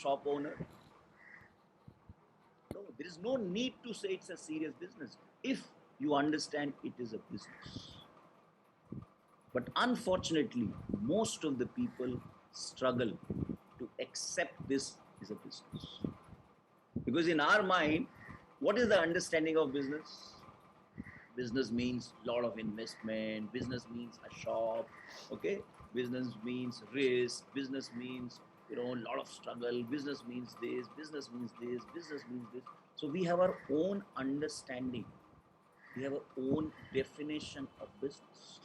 shop owner? No, there is no need to say it's a serious business if you understand it is a business. But unfortunately, most of the people struggle to accept this is a business. Because in our mind, what is the understanding of business? Business means a lot of investment. Business means a shop. Okay, business means risk. Business means a lot of struggle. Business means this. Business means this. Business means this. So we have our own understanding. We have our own definition of business.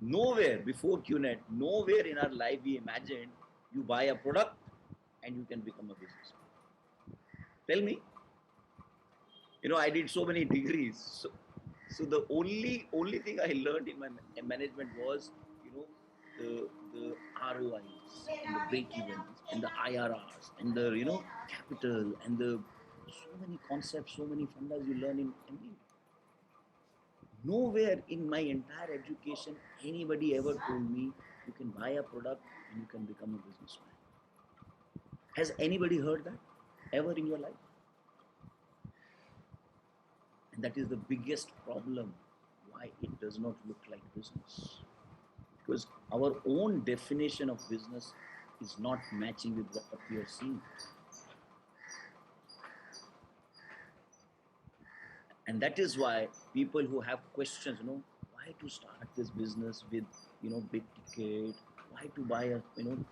Nowhere before QNet, nowhere in our life we imagined you buy a product and you can become a businessman. Tell me. I did so many degrees. So the only thing I learned in my management was, the ROIs and the break evens and the IRRs and the capital and the so many concepts, so many fundas you learn in MBA. Nowhere in my entire education anybody ever told me you can buy a product and you can become a businessman. Has anybody heard that ever in your life? And that is the biggest problem why it does not look like business. Because our own definition of business is not matching with what we are seeing. And that is why people who have questions, why to start this business with, big ticket, why to buy a, 5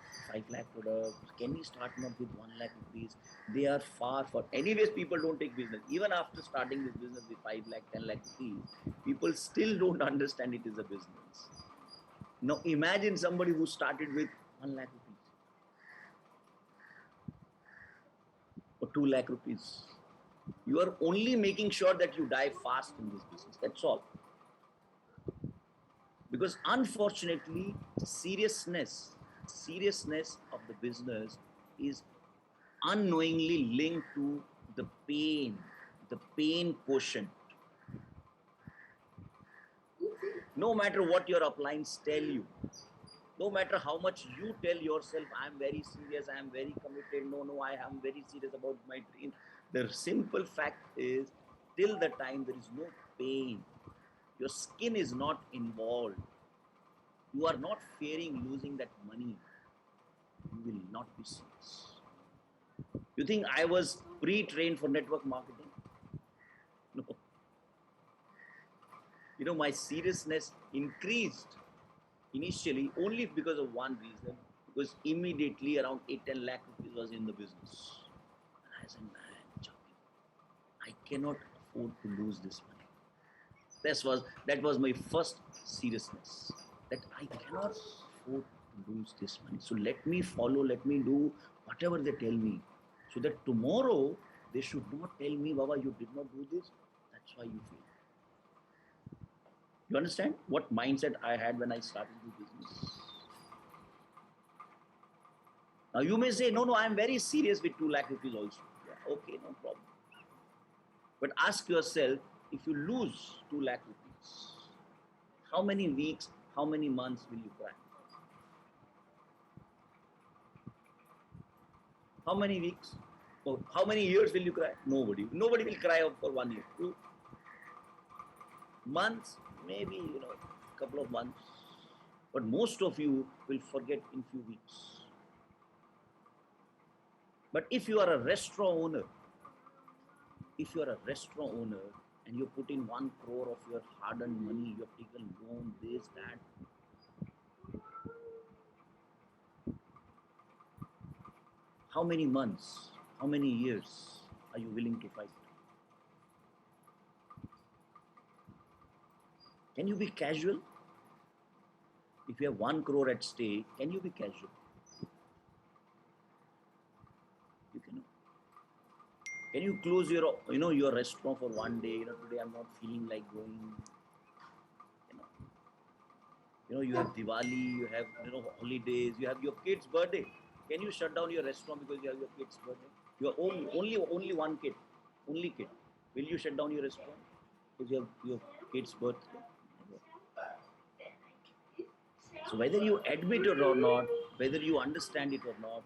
lakh product, can we start not with 1 lakh rupees? They are far. Anyways, people don't take business. Even after starting this business with 5 lakh, 10 lakh rupees, people still don't understand it is a business. Now imagine somebody who started with 1 lakh rupees or 2 lakh rupees. You are only making sure that you die fast in this business. That's all. Because unfortunately, seriousness of the business is unknowingly linked to the pain quotient. No matter what your uplines tell you, no matter how much you tell yourself, I am very serious, I am very committed, no, I am very serious about my dream. The simple fact is, till the time there is no pain, your skin is not involved, you are not fearing losing that money, you will not be serious. You think I was pre-trained for network marketing? No. My seriousness increased initially only because of one reason, because immediately around 8-10 lakh rupees was in the business. And I said, man, I cannot afford to lose this money. That was my first seriousness, that I cannot afford to lose this money. So let me do whatever they tell me, so that tomorrow they should not tell me, Baba, you did not do this, that's why you failed. You understand what mindset I had when I started the business? Now you may say, no, I am very serious with 2 lakh rupees also. Yeah, okay, no problem. But ask yourself, if you lose 2 lakh rupees, how many weeks, how many months will you cry? How many weeks? Or how many years will you cry? Nobody will cry for 1 year. 2 months, maybe, a couple of months. But most of you will forget in few weeks. But if you are a restaurant owner, and you put in 1 crore of your hard-earned money, you have taken loan, this, that, how many months, how many years are you willing to fight? Can you be casual? If you have 1 crore at stake, can you be casual? You cannot. Can you close your restaurant for 1 day? Today I'm not feeling like going. You have Diwali, you have holidays, you have your kid's birthday. Can you shut down your restaurant because you have your kid's birthday? You are only one kid, only kid. Will you shut down your restaurant because you have your kid's birthday? So whether you admit it or not, whether you understand it or not,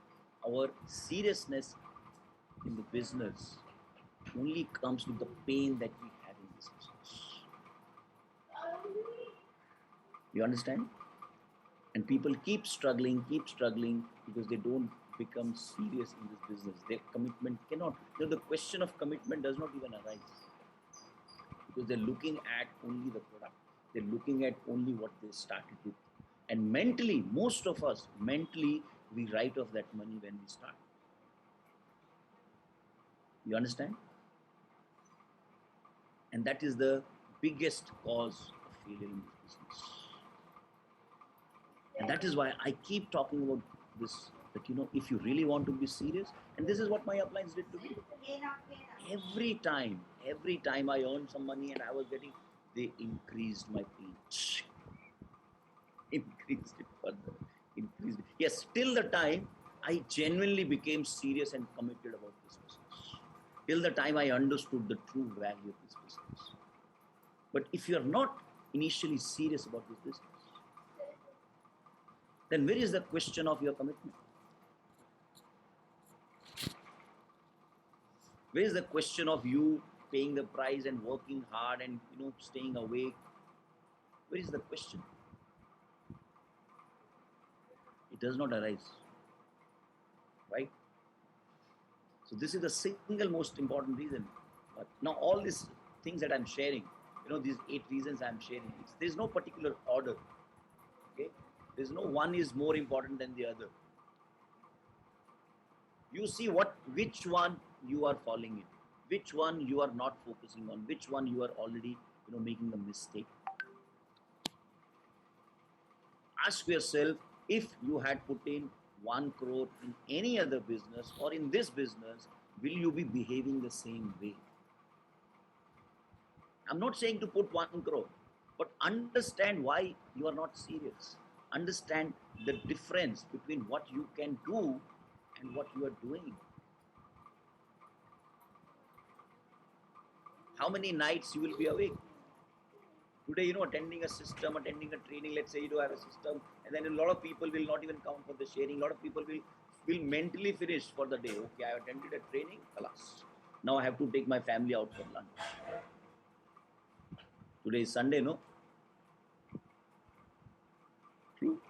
our seriousness in the business only comes with the pain that we have in this business. You understand? And people keep struggling because they don't become serious in this business. Their commitment cannot. The question of commitment does not even arise because they're looking at only the product. They're looking at only what they started with. And mentally, most of us, we write off that money when we start. You understand? And that is the biggest cause of failure in this business. And that is why I keep talking about this, that if you really want to be serious, and this is what my uplines did to me. Every time I earned some money and I was getting, they increased my pitch. Increased it further. Increased it. Yes, till the time I genuinely became serious and committed about this business. Till the time I understood the true value of this business. But if you're not initially serious about this business, then where is the question of your commitment? Where is the question of you paying the price and working hard and staying awake? Where is the question? It does not arise, right? So this is the single most important reason. But now all these things that I'm sharing, these 8 reasons I'm sharing, there's no particular order. Okay, there's no one is more important than the other. You see which one you are falling in, which one you are not focusing on, which one you are already making a mistake. Ask yourself, if you had put in 1 crore in any other business or in this business, will you be behaving the same way? I'm not saying to put 1 crore, but understand why you are not serious. Understand the difference between what you can do and what you are doing. How many nights you will be awake? Today, attending a system, attending a training, let's say you have a system, and then a lot of people will not even come for the sharing. A lot of people will mentally finish for the day. Okay, I attended a training, alas. Now I have to take my family out for lunch. Today is Sunday, no? True.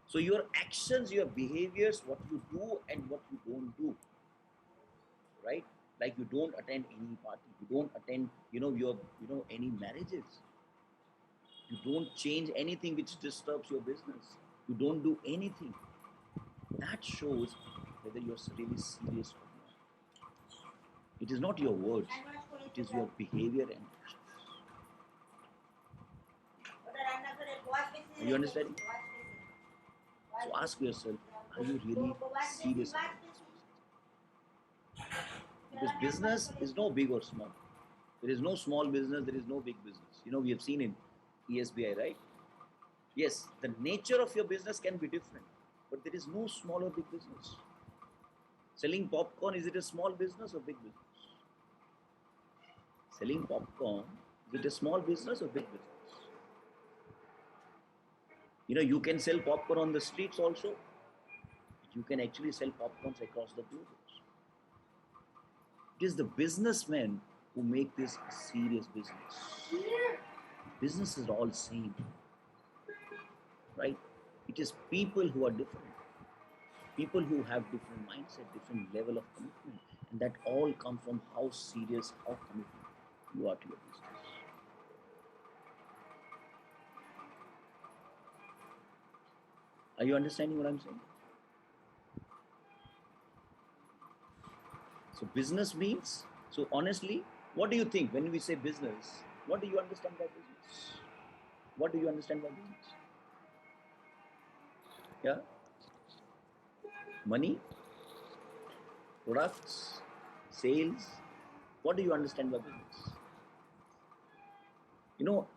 So your actions, your behaviors, what you do and what you don't do, right? Like you don't attend any party, you don't attend, any marriages. You don't change anything which disturbs your business. You don't do anything. That shows whether you're really serious or not. It is not your words, it is your behavior and actions. Are you understanding? So ask yourself, are you really serious about this? Because business is no big or small. There is no small business, there is no big business. We have seen in ESBI, right? Yes, the nature of your business can be different, but there is no small or big business. Selling popcorn, is it a small business or big business? Selling popcorn, is it a small business or big business? You can sell popcorn on the streets also. You can actually sell popcorns across the globe. It is the businessmen who make this a serious business. Business is all same, right? It is people who are different. People who have different mindset, different level of commitment. And that all come from how serious, how committed you are to your business. Are you understanding what I'm saying? So business means, so honestly, what do you think when we say business? What do you understand by business? What do you understand by business? Yeah? Money? Products? Sales? What do you understand by business?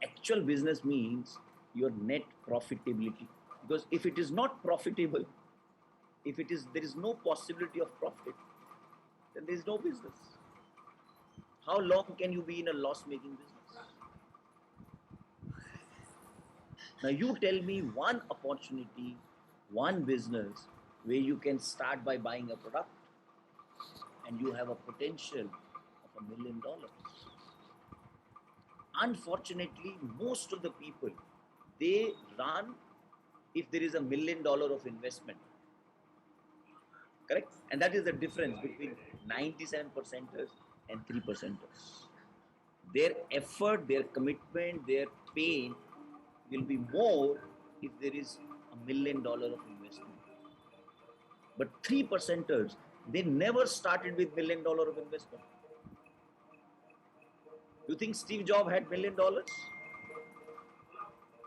Actual business means your net profitability. Because if it is not profitable, there is no possibility of profit, then there is no business. How long can you be in a loss-making business? Now you tell me one opportunity, one business where you can start by buying a product and you have a potential of $1 million. Unfortunately, most of the people, they run if there is $1 million of investment. Correct? And that is the difference between 97 percenters and 3 percenters. Their effort, their commitment, their pain will be more if there is $1 million of investment. But 3 percenters, they never started with $1 million of investment. You think Steve Jobs had $1 million?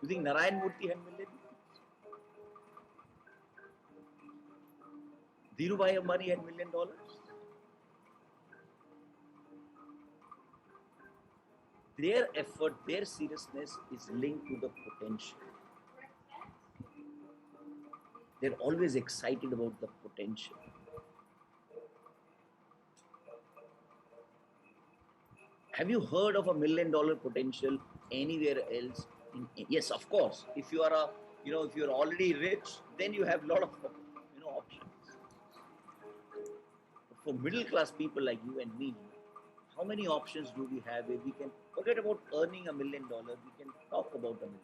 You think Narayan Murthy had million? Dhirubhai Ambani had $1 million? Their effort, their seriousness is linked to the potential. They're always excited about the potential. Have you heard of $1 million potential anywhere else? Yes, of course. If you are if you're already rich, then you have a lot of options. But for middle class people like you and me, how many options do we have where we can forget about earning $1 million? We can talk about $1 million.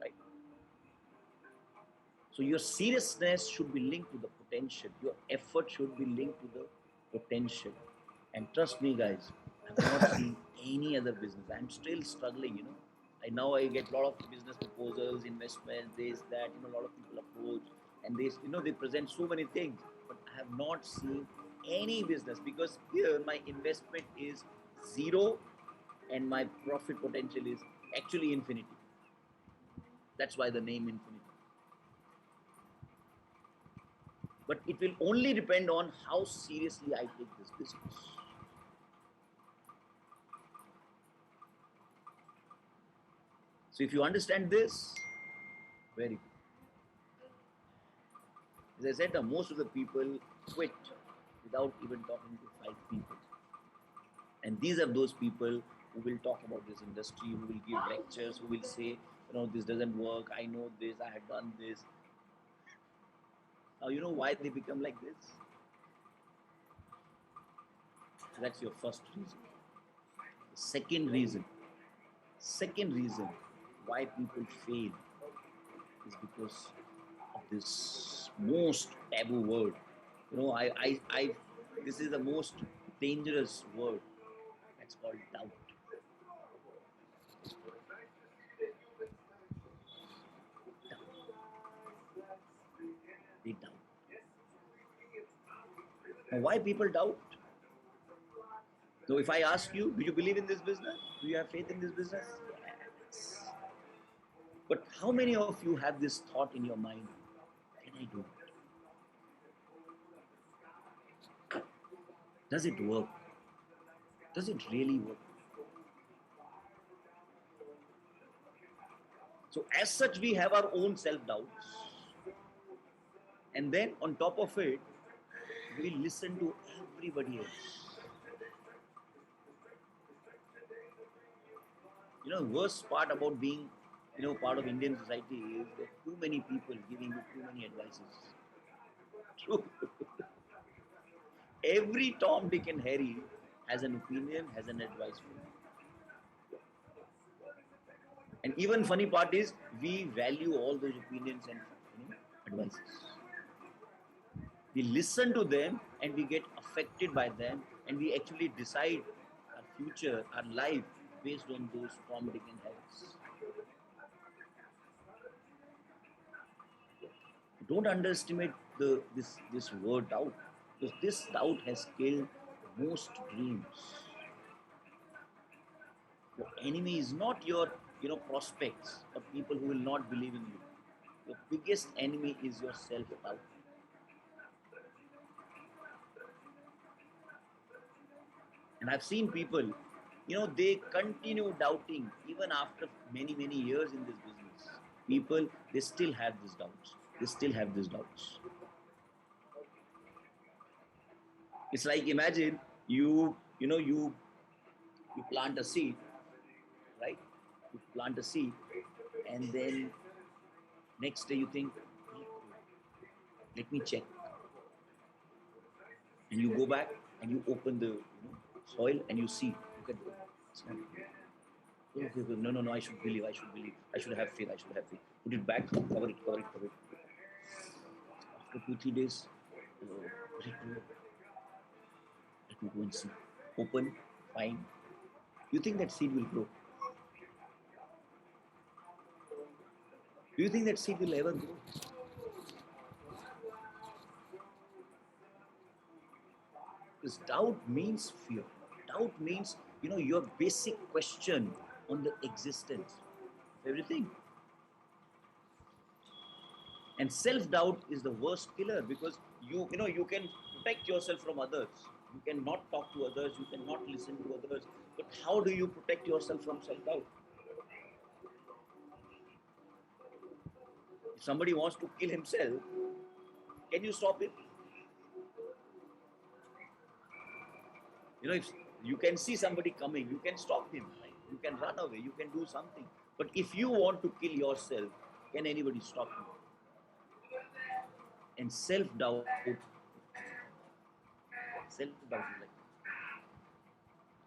Right? So your seriousness should be linked to the potential. Your effort should be linked to the potential. And trust me, guys, I've not seen any other business. I'm still struggling. I get a lot of business proposals, investments, this, that. A lot of people approach, and they present so many things. But I have not seen any business because here my investment is zero, and my profit potential is actually infinity. That's why the name Infiniti. But it will only depend on how seriously I take this business. So if you understand this, very good. As I said, most of the people quit without even talking to 5 people. And these are those people who will talk about this industry, who will give lectures, who will say, this doesn't work, I know this, I have done this. Now, you know why they become like this? So that's your first reason. The second reason why people fail is because of this most taboo word. This is the most dangerous word. That's called doubt. They doubt. Now, why people doubt? So if I ask you, do you believe in this business? Do you have faith in this business? Yes. But how many of you have this thought in your mind? Can I do it? Does it work? Does it really work? So as such, we have our own self-doubts. And then on top of it, we listen to everybody else. Worst part about being, part of Indian society is that too many people giving you too many advices. True. Every Tom, Dick and Harry has an opinion, has an advice for you. And even funny part is, we value all those opinions and advices. We listen to them and we get affected by them, and we actually decide our future, our life, based on those Tom, Dick and Harrys. Don't underestimate this word doubt, because this doubt has killed most dreams. Your enemy is not your prospects or people who will not believe in you. Your biggest enemy is your self-doubt. And I've seen people, they continue doubting even after many, many years in this business. People, they still have these doubts. They still have these doubts. It's like, imagine you You plant a seed, right? You plant a seed, and then next day you think, let me check. And you go back and you open the soil and you see, look at it's not. Okay, okay, no, no, no, I should believe, I should believe, I should have faith, I should have faith. Put it back, cover it, cover it, cover it. After 2, 3 days, let it grow. Let me go and see. Open, fine. You think that seed will grow? Do you think that seed will ever grow? Because doubt means fear. Doubt means, your basic question on the existence of everything. And self-doubt is the worst killer because you can protect yourself from others. You cannot talk to others, you cannot listen to others. But how do you protect yourself from self-doubt? If somebody wants to kill himself, can you stop him? If you can see somebody coming, you can stop him, right? You can run away, you can do something. But if you want to kill yourself, can anybody stop you? And self-doubt is like,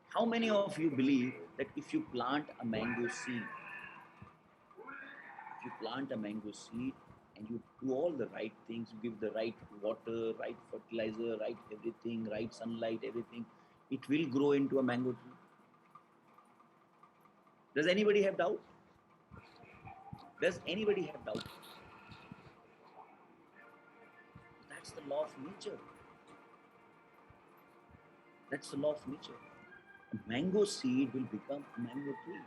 how many of you believe that if you plant a mango seed, and you do all the right things, you give the right water, right fertilizer, right everything, right sunlight, everything, it will grow into a mango tree? Does anybody have doubt? Does anybody have doubt? That's the law of nature. That's the law of nature. A mango seed will become a mango tree.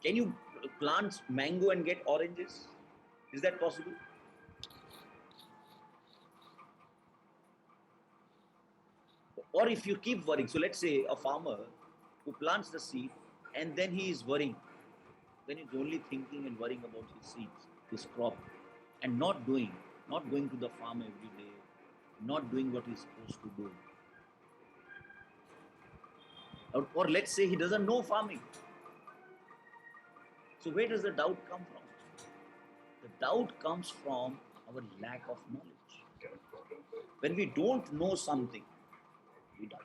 Can you plant mango and get oranges? Is that possible? Or if you keep worrying, so let's say a farmer who plants the seed and then he is worrying, then he's only thinking and worrying about his seeds, his crop, and not going to the farm every day, not doing what he's supposed to do. Or let's say he doesn't know farming. So where does the doubt come from? The doubt comes from our lack of knowledge. When we don't know something, we doubt.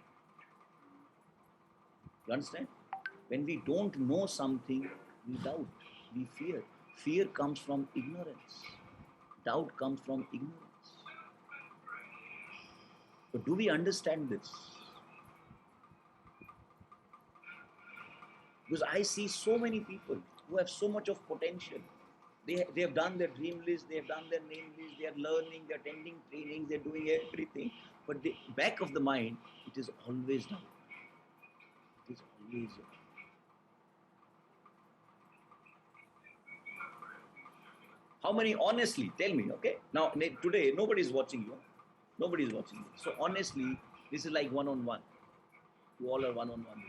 You understand? When we don't know something, we doubt, we fear. Fear comes from ignorance. Doubt comes from ignorance. But do we understand this? Because I see so many people who have so much of potential. They have done their dream list, they have done their name list, they are learning, they are attending trainings, they are doing everything. But the back of the mind, it is always doubt. It is always doubt. How many, honestly, tell me, okay? Now, today, nobody is watching you. Nobody is watching you. So, honestly, this is like one-on-one. You all are one-on-one.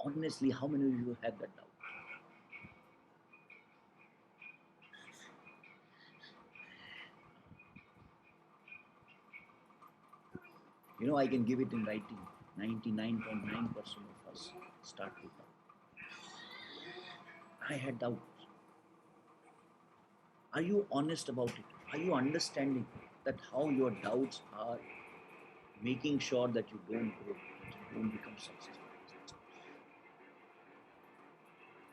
Honestly, how many of you have that doubt? I can give it in writing. 99.9% of us start with doubt. I had doubts. Are you honest about it? Are you understanding that how your doubts are making sure that you don't grow, that you don't become successful?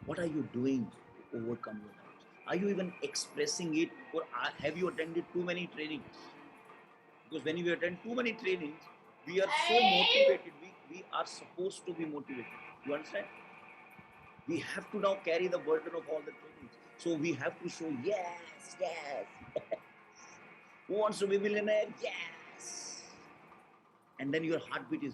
What are you doing to overcome your doubts? Are you even expressing it, or have you attended too many trainings? Because when you attend too many trainings, we are so motivated. We are supposed to be motivated. You understand? We have to now carry the burden of all the trainings. So we have to show, yes, yes. Who wants to be a millionaire? Yes. And then your heartbeat is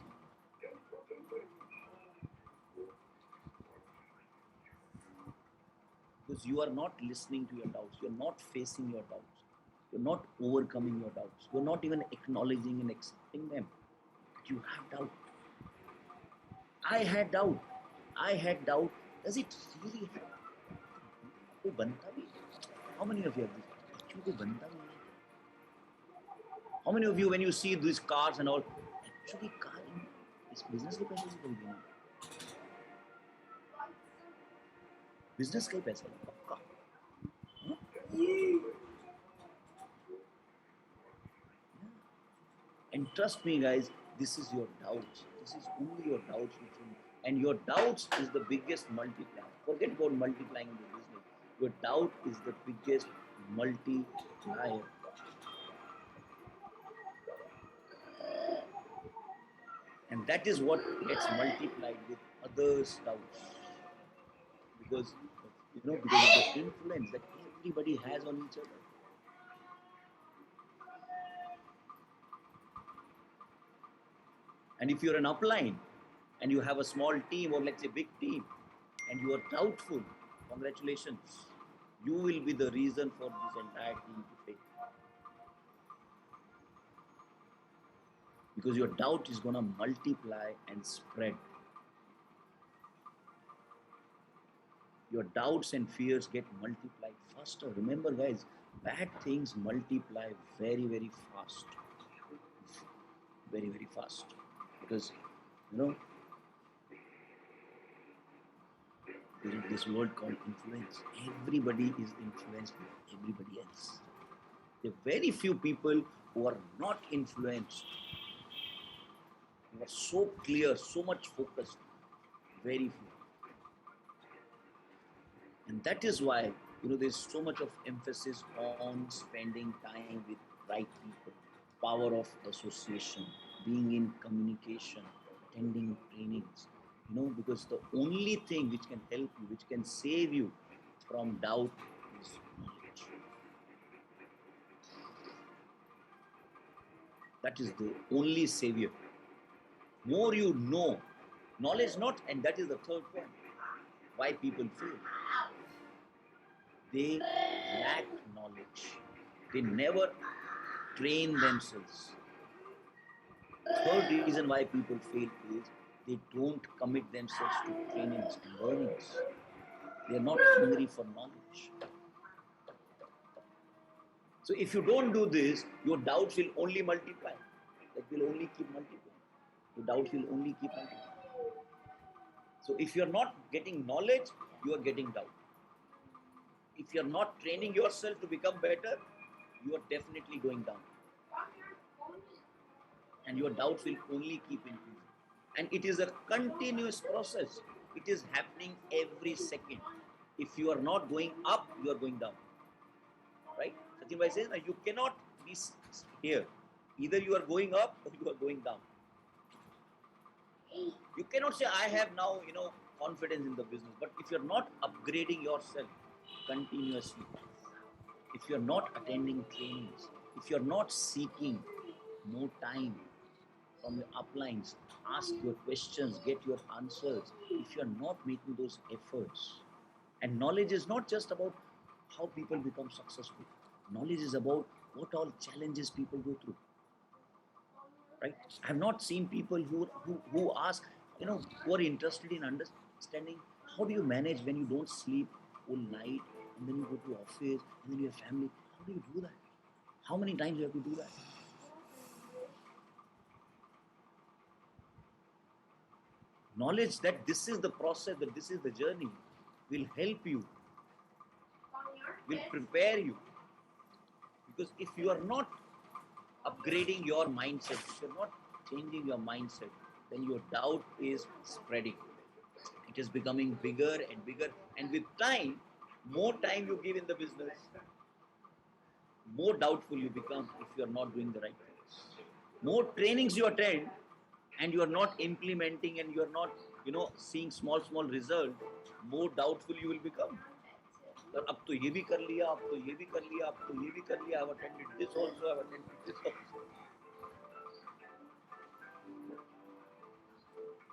because you are not listening to your doubts. You're not facing your doubts. You're not overcoming your doubts. You're not even acknowledging and accepting them. You have doubt. I had doubt. I had doubt. Does it really happen? How many of you have this? How many of you, when you see these cars and all, actually car, इस business के पैसे से खरीदी ना, business का ही पैसा है पक्का। And trust me, guys, this is your doubts. This is only your doubts, and your doubts is the biggest multiplier. Forget about multiplying in the business. Your doubt is the biggest multiplier. And that is what gets multiplied with others' doubts. Because because of the influence that everybody has on each other. And if you're an upline and you have a small team, or let's say big team, and you are doubtful, congratulations. You will be the reason for this entire team to fail. Because your doubt is going to multiply and spread. Your doubts and fears get multiplied faster. Remember, guys, bad things multiply very, very fast. Very, very fast. Because, there is this word called influence. Everybody is influenced by everybody else. There are very few people who are not influenced, who are so clear, so much focused. Very few. And that is why, there's so much of emphasis on spending time with right people, power of association, being in communication, attending trainings, because the only thing which can help you, which can save you from doubt is knowledge. That is the only savior. More you know, knowledge not, and that is the third point, why people fail. They lack knowledge. They never train themselves. Third reason why people fail is they don't commit themselves to trainings and learnings. They are not hungry for knowledge. So if you don't do this, your doubts will only multiply. That will only keep multiplying. Your doubts will only keep multiplying. So if you're not getting knowledge, you are getting doubt. If you're not training yourself to become better, you are definitely going down. And your doubts will only keep increasing. And it is a continuous process. It is happening every second. If you are not going up, you are going down. Right? Sachin Bhai says, you cannot be here. Either you are going up or you are going down. You cannot say, I have now, confidence in the business. But if you're not upgrading yourself continuously, if you're not attending trainings, if you're not seeking more time from your uplines, ask your questions, get your answers, if you're not making those efforts. And knowledge is not just about how people become successful. Knowledge is about what all challenges people go through. Right? I have not seen people who ask, who are interested in understanding how do you manage when you don't sleep all night, and then you go to office, and then you have family. How do you do that? How many times you have to do that? Knowledge that this is the process, that this is the journey, will help you, will prepare you. Because if you are not upgrading your mindset, if you're not changing your mindset, then your doubt is spreading. It is becoming bigger and bigger. And with time, more time you give in the business, more doubtful you become if you are not doing the right things. More trainings you attend and you are not implementing, and you are not, seeing small result, more doubtful you will become. अब तो ये भी कर लिया, अब तो ये भी कर लिया, अब तो ये भी कर लिया, I've attended this also, I've attended this also.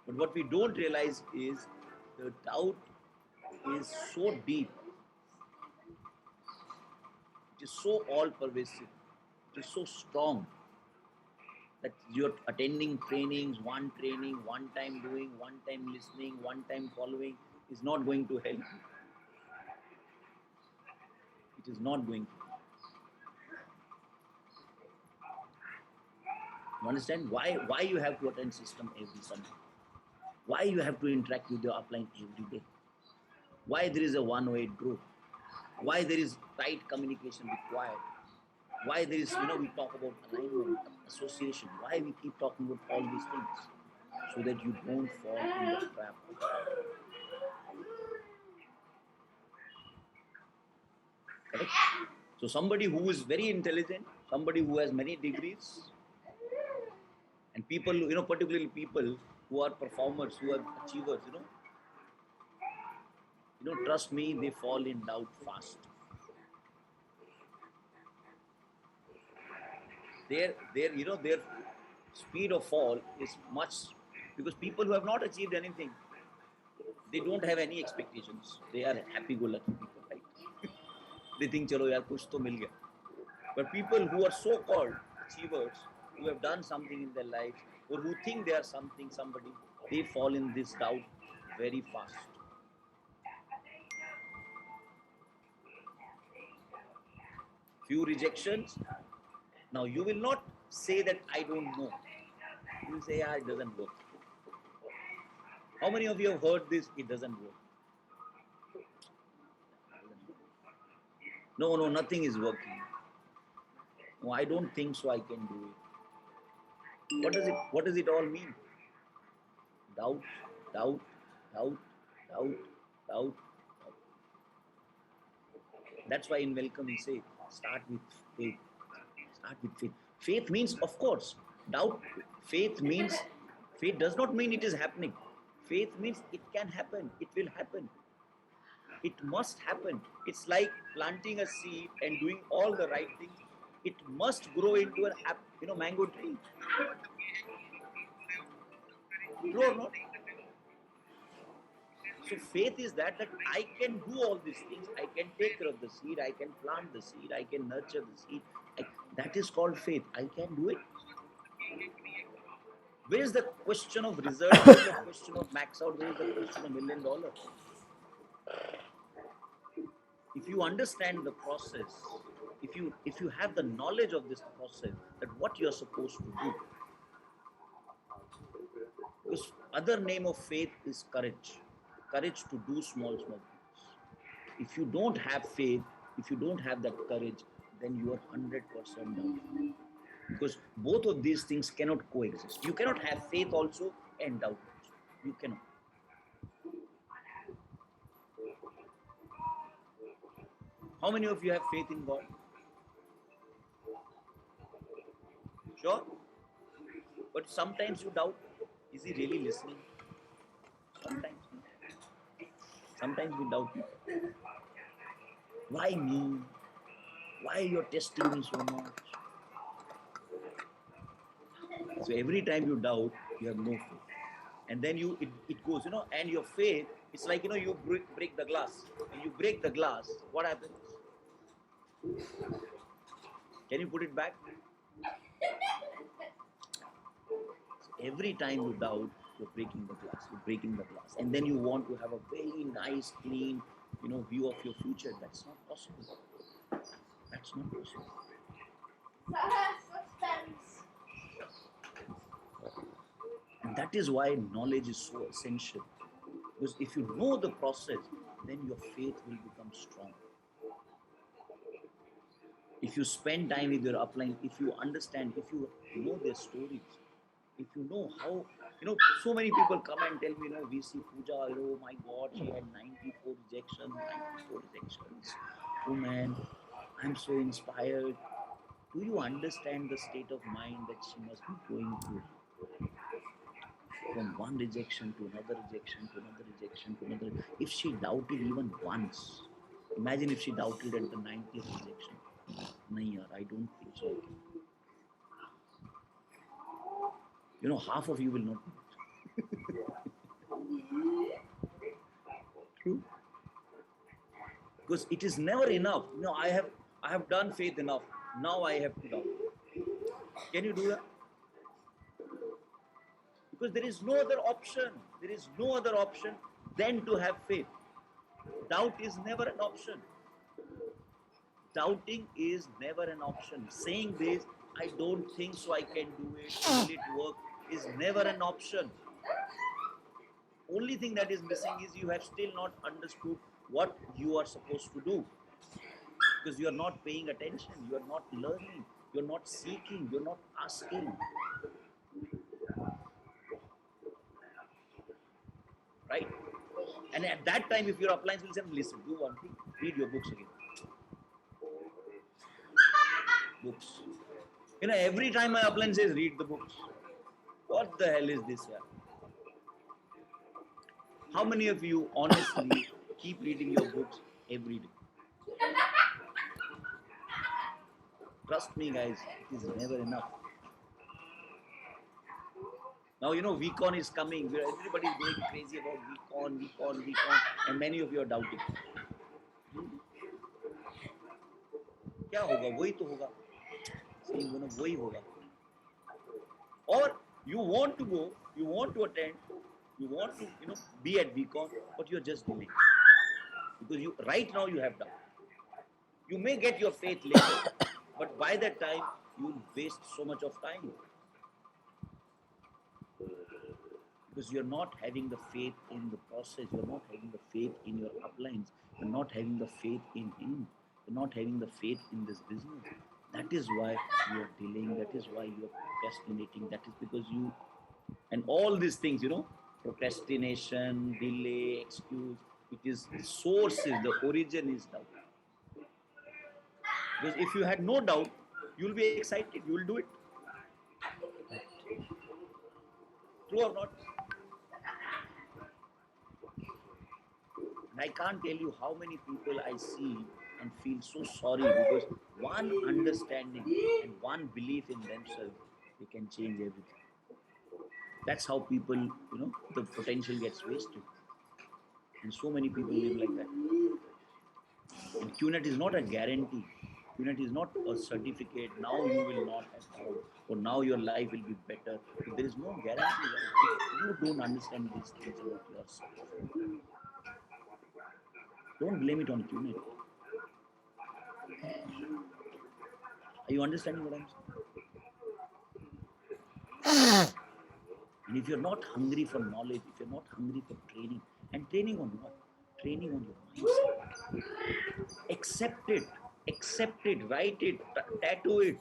But what we don't realize is the doubt is so deep, it is so all pervasive, it is so strong, that you're attending trainings, one time doing, one time listening, one time following is not going to help you. It is not going to. You understand why you have to attend system every Sunday? Why you have to interact with your upline every day? Why there is a one-way group? Why there is tight communication required? Why there is, we talk about alignment, association. Why we keep talking about all these things? So that you don't fall in the trap. Correct? So somebody who is very intelligent, somebody who has many degrees, and people, particularly people who are performers, who are achievers, trust me, they fall in doubt fast. Their speed of fall is much, because people who have not achieved anything, they don't have any expectations. They are happy-go-lucky people, right? They think, chalo yaar, kuch to mil gaya. But people who are so-called achievers, who have done something in their lives, or who think they are somebody, they fall in this doubt very fast. Few rejections. Now you will not say that I don't know. You will say, yeah, it doesn't work. How many of you have heard this? It doesn't work. No, nothing is working. No, I don't think so. I can do it. What does it all mean? Doubt, doubt, doubt, doubt, doubt. That's why in welcome we say, start with faith. Start with faith. Faith means, of course, doubt. Faith does not mean it is happening. Faith means it can happen. It will happen. It must happen. It's like planting a seed and doing all the right things. It must grow into a mango tree. True or not? So faith is that I can do all these things. I can take care of the seed. I can plant the seed. I can nurture the seed. That is called faith. I can do it. Where is the question of result? Where is the question of max out? Where is the question of $1 million? If you understand the process, if you have the knowledge of this process, that what you are supposed to do, because other name of faith is courage to do small things. If you don't have faith, if you don't have that courage, then you are 100% down. Because both of these things cannot coexist. You cannot have faith also and doubt also. You cannot. How many of you have faith in God? Sure? But sometimes you doubt, is he really listening? Sometimes we doubt. Why me? Why you're testing me so much? So every time you doubt, you have no faith. And then it goes, and your faith, it's like, you break the glass. When you break the glass, what happens? Can you put it back? So every time you doubt, you're breaking the glass. And then you want to have a very nice, clean, view of your future. That's not possible. And that is why knowledge is so essential. Because if you know the process, then your faith will become strong. If you spend time with your upline, if you understand, if you know their stories, if you know how, so many people come and tell me, we see Pooja, oh my God, she had 94 rejections. Oh man, I'm so inspired. Do you understand the state of mind that she must be going through? From one rejection to another rejection to another rejection to another. If she doubted even once, imagine if she doubted at the 90th rejection. Nahi yaar, I don't think so. Half of you will not. True. Because it is never enough. I have done faith enough. Now I have to doubt. Can you do that? Because there is no other option. There is no other option than to have faith. Doubt is never an option. Doubting is never an option. Saying this I don't think so I can do it, will it work, is never an option. Only thing that is missing is you have still not understood what you are supposed to do, because you are not paying attention, you are not learning, you're not seeking, you're not asking, right? And at that time, if your appliance will say, listen, do one thing, read your books again. Books. Every time my appliance says, read the books. What the hell is this, yeah? How many of you honestly keep reading your books every day? Trust me, guys, it is never enough. Now, VCon is coming. Everybody is going crazy about VCon, and many of you are doubting. क्या होगा? वही तो होगा. Same, वही होगा. Or you want to go, you want to attend, you want to, be at VCon, but you're just delaying. Because right now you have doubt. You may get your faith later, but by that time, you'll waste so much of time. Because you're not having the faith in the process, you're not having the faith in your uplines, you're not having the faith in him, you're not having the faith in this business. That is why you're delaying, that is why you're procrastinating, that is because and all these things, procrastination, delay, excuse, it is the source, is the origin is doubt. Because if you had no doubt, you'll be excited, you will do it. True or not? And I can't tell you how many people I see and feel so sorry, because one understanding and one belief in themselves, they can change everything. That's how people, the potential gets wasted. And so many people live like that. And QNET is not a guarantee. QNET is not a certificate. Now you will not have doubt, or now your life will be better. There is no guarantee. If you don't understand these things about yourself, don't blame it on QNET. Are you understanding what I'm saying? And if you're not hungry for knowledge, if you're not hungry for training, and training on what? Training on your mindset. Accept it, write it, tattoo it,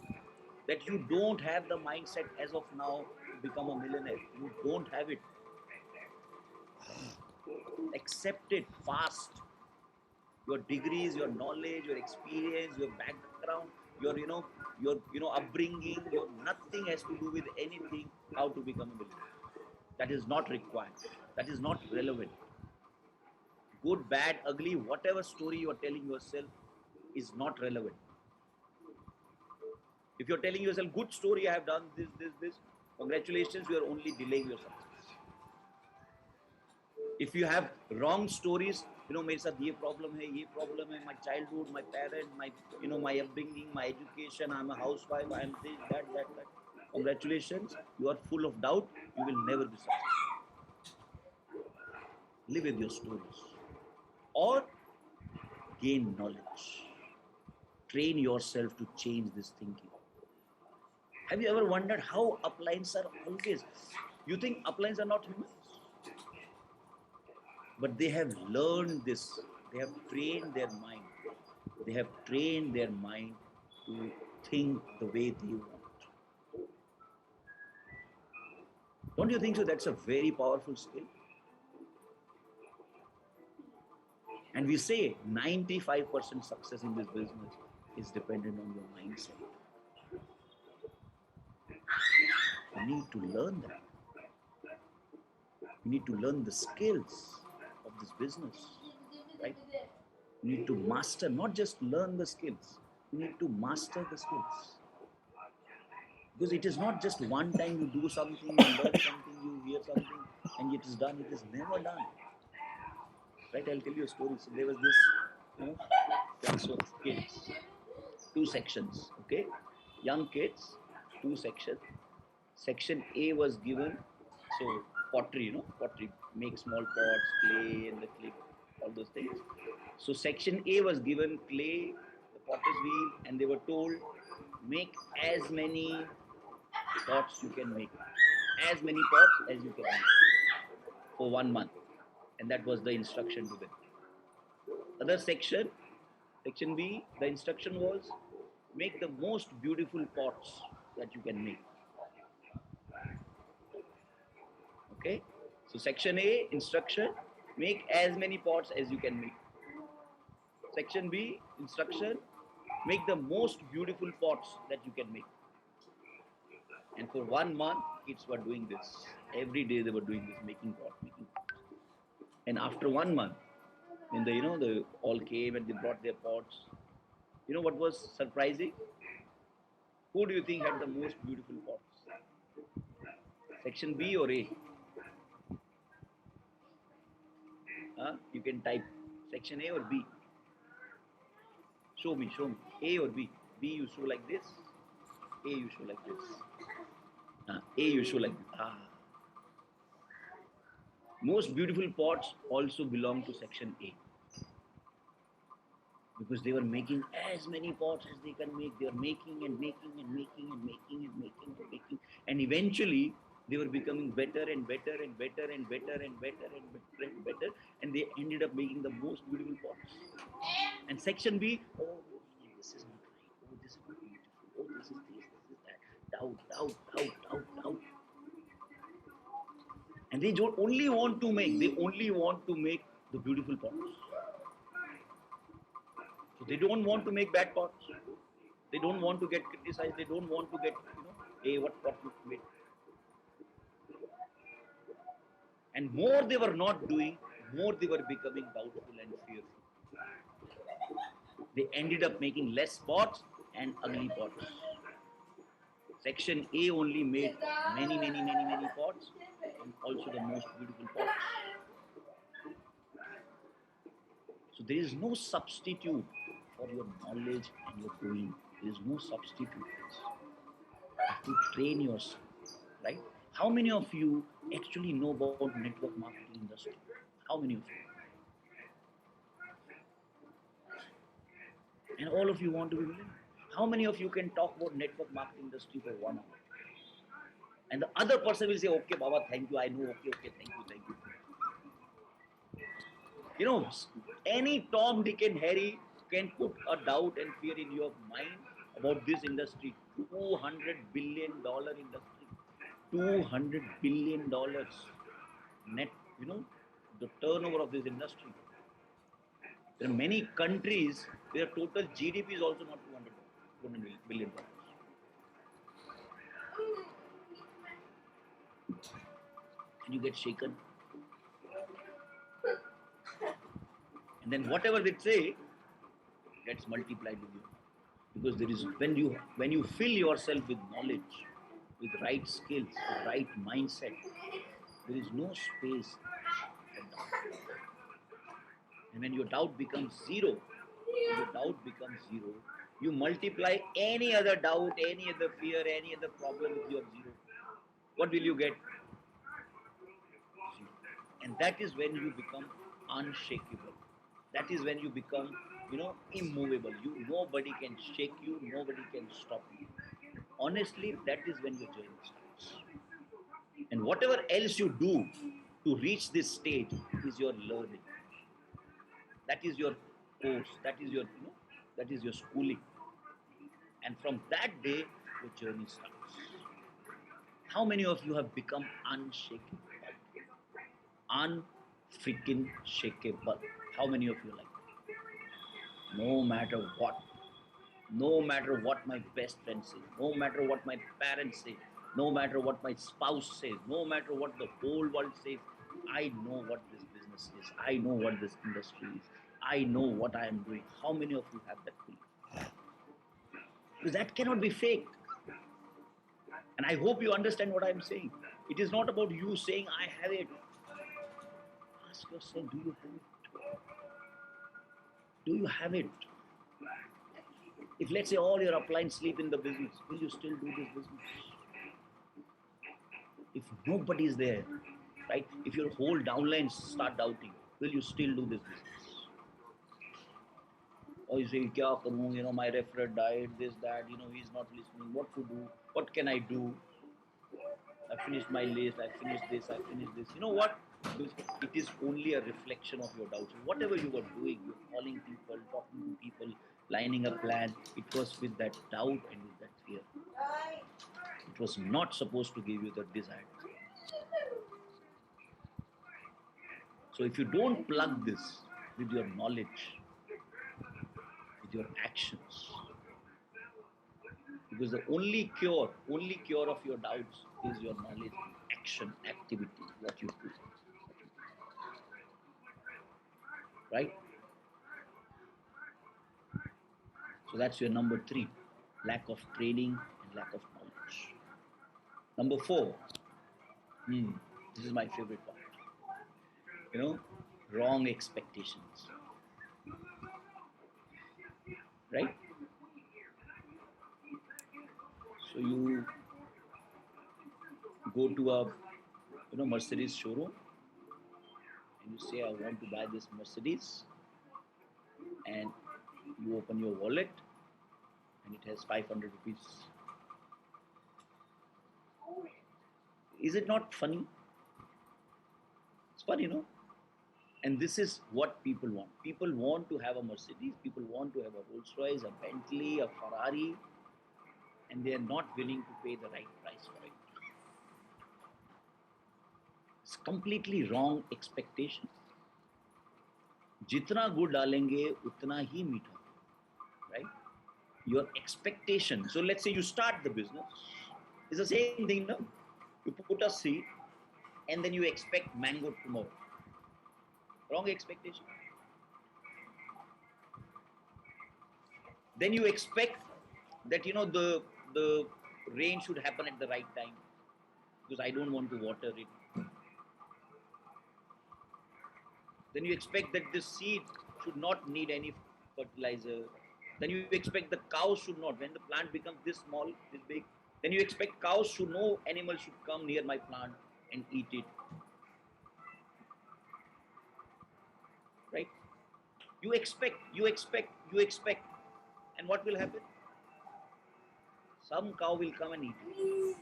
that you don't have the mindset as of now to become a millionaire. You don't have it. Accept it fast. Your degrees, your knowledge, your experience, your background, your upbringing, nothing has to do with anything how to become a millionaire. That is not required. That is not relevant. Good, bad, ugly, whatever story you are telling yourself is not relevant. If you're telling yourself, good story, I have done this, congratulations, you are only delaying your success. If you have wrong stories, मेरे साथ ये problem है, my childhood, my parent, my upbringing, my education, I'm a housewife, I'm this, that. Congratulations, you are full of doubt, you will never be successful. Live with your stories. Or gain knowledge. Train yourself to change this thinking. Have you ever wondered how uplines are always? You think uplines are not humans? But they have learned this. They have trained their mind. They have trained their mind to think the way they want. Don't you think so? That's a very powerful skill. And we say 95% success in this business is dependent on your mindset. You need to learn that. You need to learn the skills of this business, right? You need to master, not just learn the skills. You need to master the skills. Because it is not just one time you do something, you learn something, you hear something, and it is done. It is never done. Right? I'll tell you a story. So there was this, class of kids, 2 sections, okay? Young kids, 2 sections. Section A was given, so pottery, pottery, make small pots, clay, and the clay, all those things. So section A was given clay, the potter's wheel, and they were told, make as many pots you can make. As many pots as you can make for 1 month. And that was the instruction to them. Other section, section B, the instruction was make the most beautiful pots that you can make. Okay? So section A, instruction, make as many pots as you can make. Section B, instruction, make the most beautiful pots that you can make. And for 1 month, kids were doing this. Every day they were doing this, making pots, making pots. And after 1 month, when they all came and they brought their pots, what was surprising? Who do you think had the most beautiful pots? Section B or A? You can type section A or B. Show me. A or B? B you show like this. A you show like this. A you show like this. Most beautiful pots also belong to section A. Because they were making as many pots as they can make. They were making and making and making and making and making and making. And eventually, they were becoming better and better and better and better and better and better and better. And they ended up making the most beautiful pots. And section B, oh, this is not right. Oh, this is not beautiful. Oh, this is this is that. Doubt. And they only want to make the beautiful pots. So they don't want to make bad pots. They don't want to get criticized. They don't want to get, hey, what you made. And more they were not doing, more they were becoming doubtful and fearful. They ended up making less pots and ugly pots. Section A only made many pots and also the most beautiful pots. So there is no substitute for your knowledge and your doing. There is no substitute. You have to train yourself, right? How many of you actually know about network marketing industry? How many of you? And all of you want to be millionaires. How many of you can talk about network marketing industry for 1 hour? And the other person will say, okay, Baba, thank you, I know, okay, thank you. Any Tom, Dick and Harry can put a doubt and fear in your mind about this industry. $200 billion industry. $200 billion net, the turnover of this industry. There are many countries where total GDP is also not $200 billion. And you get shaken. And then whatever they say gets multiplied with you. Because there is when you fill yourself with knowledge, with right skills, with right mindset, there is no space for doubt. And when your doubt becomes zero, you multiply any other doubt, any other fear, any other problem with your zero. What will you get? Zero. And that is when you become unshakable. That is when you become, immovable. Nobody can shake you, nobody can stop you. Honestly, that is when your journey starts. And whatever else you do to reach this stage is your learning. That is your course. That is your schooling. And from that day, your journey starts. How many of you have become unshakable? Unfreaking shakeable. How many of you like that? No matter what my best friend says, no matter what my parents say, no matter what my spouse says, no matter what the whole world says, I know what this business is. I know what this industry is. I know what I am doing. How many of you have that belief? Because that cannot be faked. And I hope you understand what I am saying. It is not about you saying, I have it. Ask yourself, do you have it? Do you have it? If let's say all your uplines sleep in the business, will you still do this business? If nobody is there, right? If your whole downlines start doubting, will you still do this business? Or you say, kya karu, my referral died, this, that, he's not listening, what to do, what can I do? I finished my list, I finished this, I finished this. You know what? Because it is only a reflection of your doubts. Whatever you were doing, you're calling people, talking to people, lining a plan, it was with that doubt and with that fear. It was not supposed to give you the desired. So if you don't plug this with your knowledge, with your actions, because the only cure of your doubts is your knowledge, action, activity, what you do. Right? So that's your number 3, lack of training and lack of knowledge. Number 4, this is my favorite part. Wrong expectations. Right? So you go to a Mercedes showroom and you say, I want to buy this Mercedes, and you open your wallet and it has 500 rupees. Is it not funny? It's funny, And this is what people want. People want to have a Mercedes, people want to have a Rolls Royce, a Bentley, a Ferrari, and they are not willing to pay the right price for it. It's completely wrong expectation. जितना गुड़ डालेंगे उतना ही मीठा, right? Your expectation. So let's say you start the business. It's the same thing, no? You put a seed and then you expect mango tomorrow. Wrong expectation. Then you expect that the rain should happen at the right time because I don't want to water it. Then you expect that the seed should not need any fertilizer. Then you expect the cows should not. When the plant becomes this small, this big, then you expect cows should, no animal should come near my plant and eat it. Right? You expect, and what will happen? Some cow will come and eat it.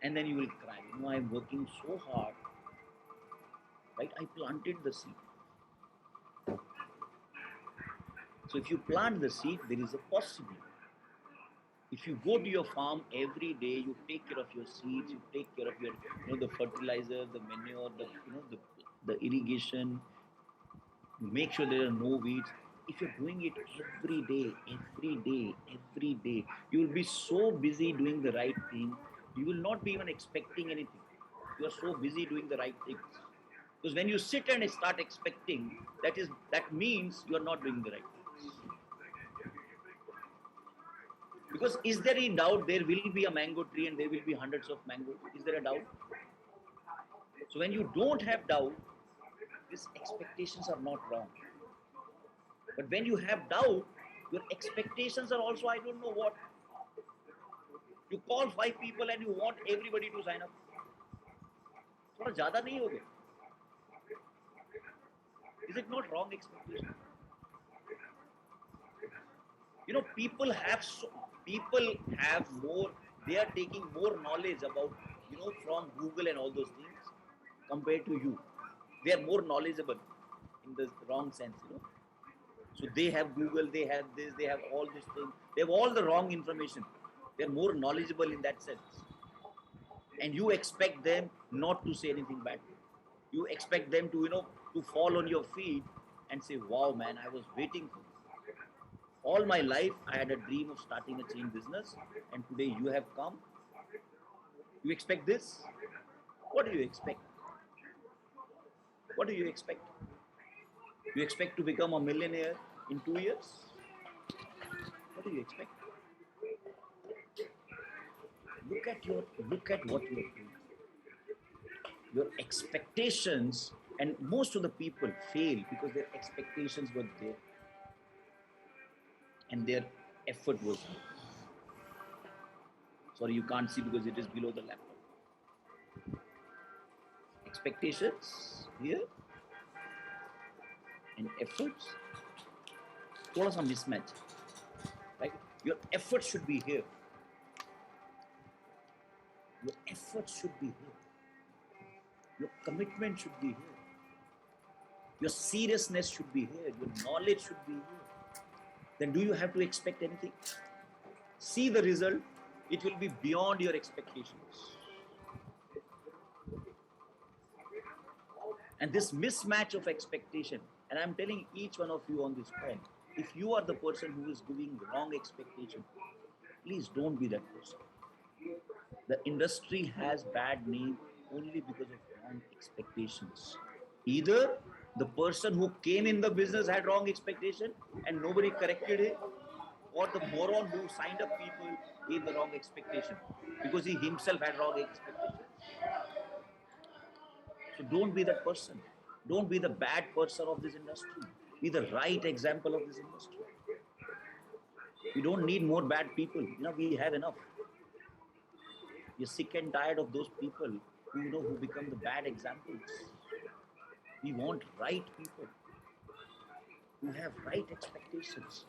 And then you will cry, I'm working so hard. Right? I planted the seed. So if you plant the seed, there is a possibility. If you go to your farm every day, you take care of your seeds, you take care of your, the fertilizer, the manure, the irrigation, you make sure there are no weeds. If you're doing it every day, you will be so busy doing the right thing, you will not be even expecting anything. You are so busy doing the right things. Because when you sit and start expecting, that means you are not doing the right things. Because is there any doubt there will be a mango tree and there will be hundreds of mangoes? Is there a doubt? So when you don't have doubt, these expectations are not wrong. But when you have doubt, your expectations are also, I don't know what. You call 5 people and you want everybody to sign up. थोड़ा ज़्यादा नहीं हो गया? Is it not wrong expectation? People have more, they are taking more knowledge about, from Google and all those things compared to you. They are more knowledgeable in the wrong sense, So they have Google, they have this, they have all these things. They have all the wrong information. They are more knowledgeable in that sense. And you expect them not to say anything bad. You expect them to, to fall on your feet and say, wow, man, I was waiting for this. All my life, I had a dream of starting a chain business, and today you have come. You expect this? What do you expect? What do you expect? You expect to become a millionaire in 2 years? What do you expect? Look at what you are doing. Your expectations, and most of the people fail because their expectations were there and their effort was there. Sorry, you can't see because it is below the laptop. Expectations here and efforts थोड़ा सा mismatch, right? Your effort should be here. Your effort should be here. Your commitment should be here. Your seriousness should be here. Your knowledge should be here. Then do you have to expect anything? See the result. It will be beyond your expectations. And this mismatch of expectation, and I'm telling each one of you on this call, if you are the person who is giving wrong expectation, please don't be that person. The industry has bad name only because of wrong expectations. Either the person who came in the business had wrong expectation and nobody corrected it, or the moron who signed up people gave the wrong expectation because he himself had wrong expectation. So don't be that person. Don't be the bad person of this industry. Be the right example of this industry. We don't need more bad people. We have enough. We're sick and tired of those people who become the bad examples. We want right people who have right expectations.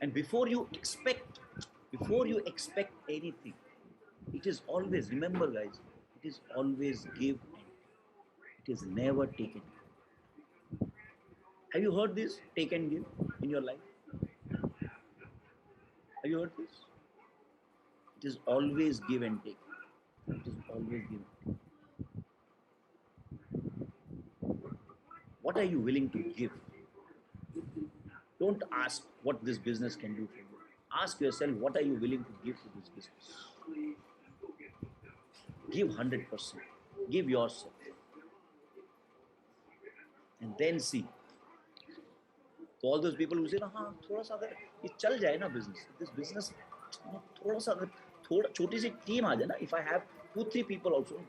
And before you expect anything, it is always, remember guys, it is always give and it is never taken. Have you heard this? Take and give in your life? Have you heard this? It is always give and take. It is always give and take. What are you willing to give? Don't ask what this business can do for you. Ask yourself, what are you willing to give to this business? Give 100%. Give yourself. And then see. So all those people who say, हाँ थोड़ा सा अगर ये चल जाए ना business, थोड़ा सा अगर छोटी सी team आ जाए ना, if I have 2-3 people also,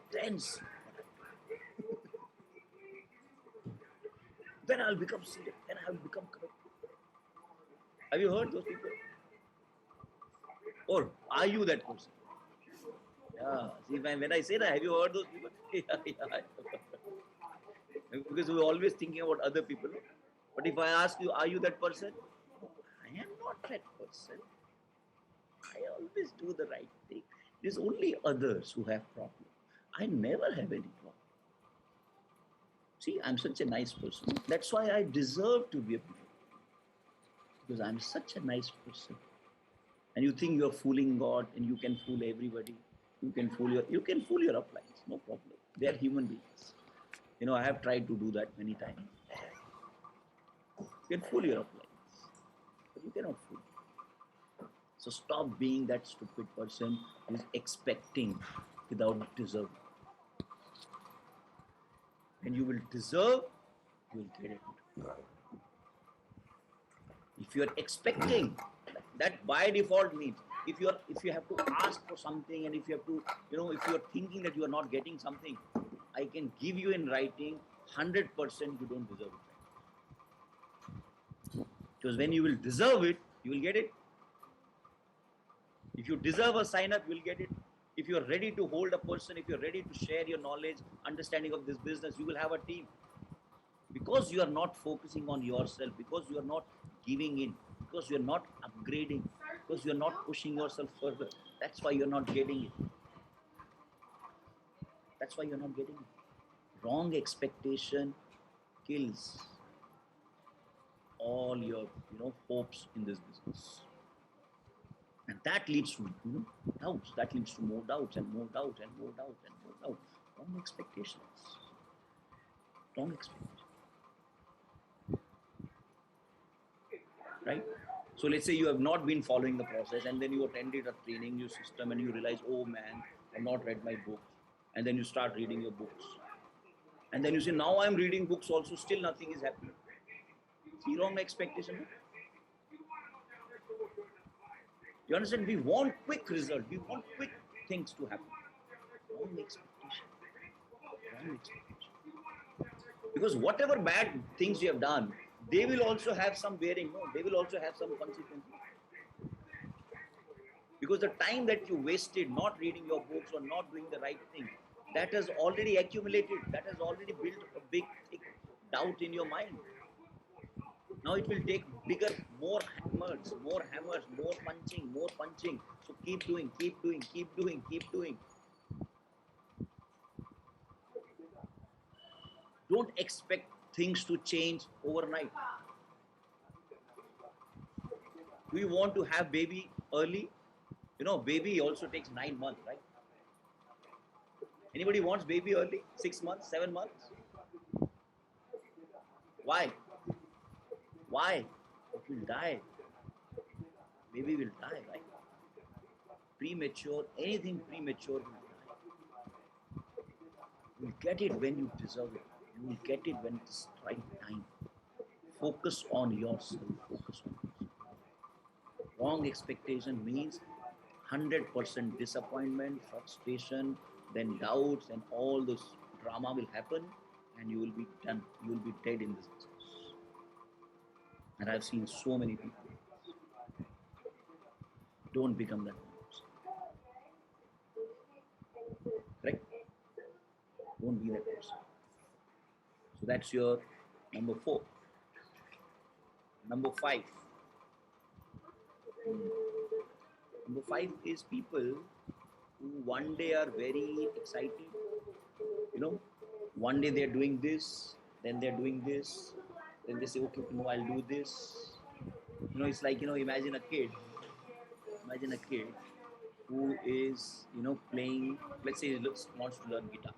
then I'll become serious, then I'll become correct. Have you heard those people? Or are you that person? Yeah. See, when I say that, have you heard those people? Yeah. Because we're always thinking about other people. But if I ask you, are you that person? No, I am not that person. I always do the right thing. There's only others who have problems. I never have any problem. See, I'm such a nice person. That's why I deserve to be a people. Because I'm such a nice person. And you think you're fooling God and you can fool everybody. You can fool your uplines. No problem. They are human beings. I have tried to do that many times. You can fool your uplines, but you cannot fool. So stop being that stupid person who's expecting without deserving. When you will deserve, you will get it. If you are expecting, that by default means if you have to ask for something, and if you have to, if you are thinking that you are not getting something, I can give you in writing 100% you don't deserve it. Because when you will deserve it, you will get it. If you deserve a sign up, you will get it. If you are ready to hold a person, if you are ready to share your knowledge, understanding of this business, you will have a team. Because you are not focusing on yourself, because you are not giving in, because you are not upgrading, because you are not pushing yourself further. That's why you are not getting it. That's why you are not getting it. Wrong expectation kills all your hopes in this business. And that leads to doubts. That leads to more doubts and more doubts and more doubts and more doubts. Wrong expectations. Wrong expectations. Right? So let's say you have not been following the process, and then you attended a training, new system, and you realize, oh man, I've not read my books. And then you start reading your books. And then you say, now I'm reading books also, still nothing is happening. See, wrong expectation. You understand? We want quick result. We want quick things to happen. Wrong expectation. Wrong expectation. Because whatever bad things you have done, they will also have some bearing. No, they will also have some consequences. Because the time that you wasted not reading your books or not doing the right thing, that has already accumulated. That has already built a big doubt in your mind. Now it will take bigger, more hammers, more punching, more punching. So keep doing, keep doing, keep doing, keep doing. Don't expect things to change overnight. Do you want to have baby early? You know, baby also takes 9 months, right? Anybody wants baby early? 6 months, 7 months? Why? Why? It will die. Baby will die, right? Premature, anything premature will die. You'll get it when you deserve it. You will get it when it's right time. Focus on yourself. Focus on yourself. Wrong expectation means 100% disappointment, frustration, then doubts, and all this drama will happen, and you will be done. You will be dead in this business. And I've seen so many people. Don't become that person. Correct? Don't be that person. So that's your number four. Number five. Number five is people who one day are very excited. You know, one day they're doing this, then they're doing this, then they say, okay, no, I'll do this. You know, it's like, imagine a kid. Imagine a kid who is, playing, let's say he wants to learn guitar.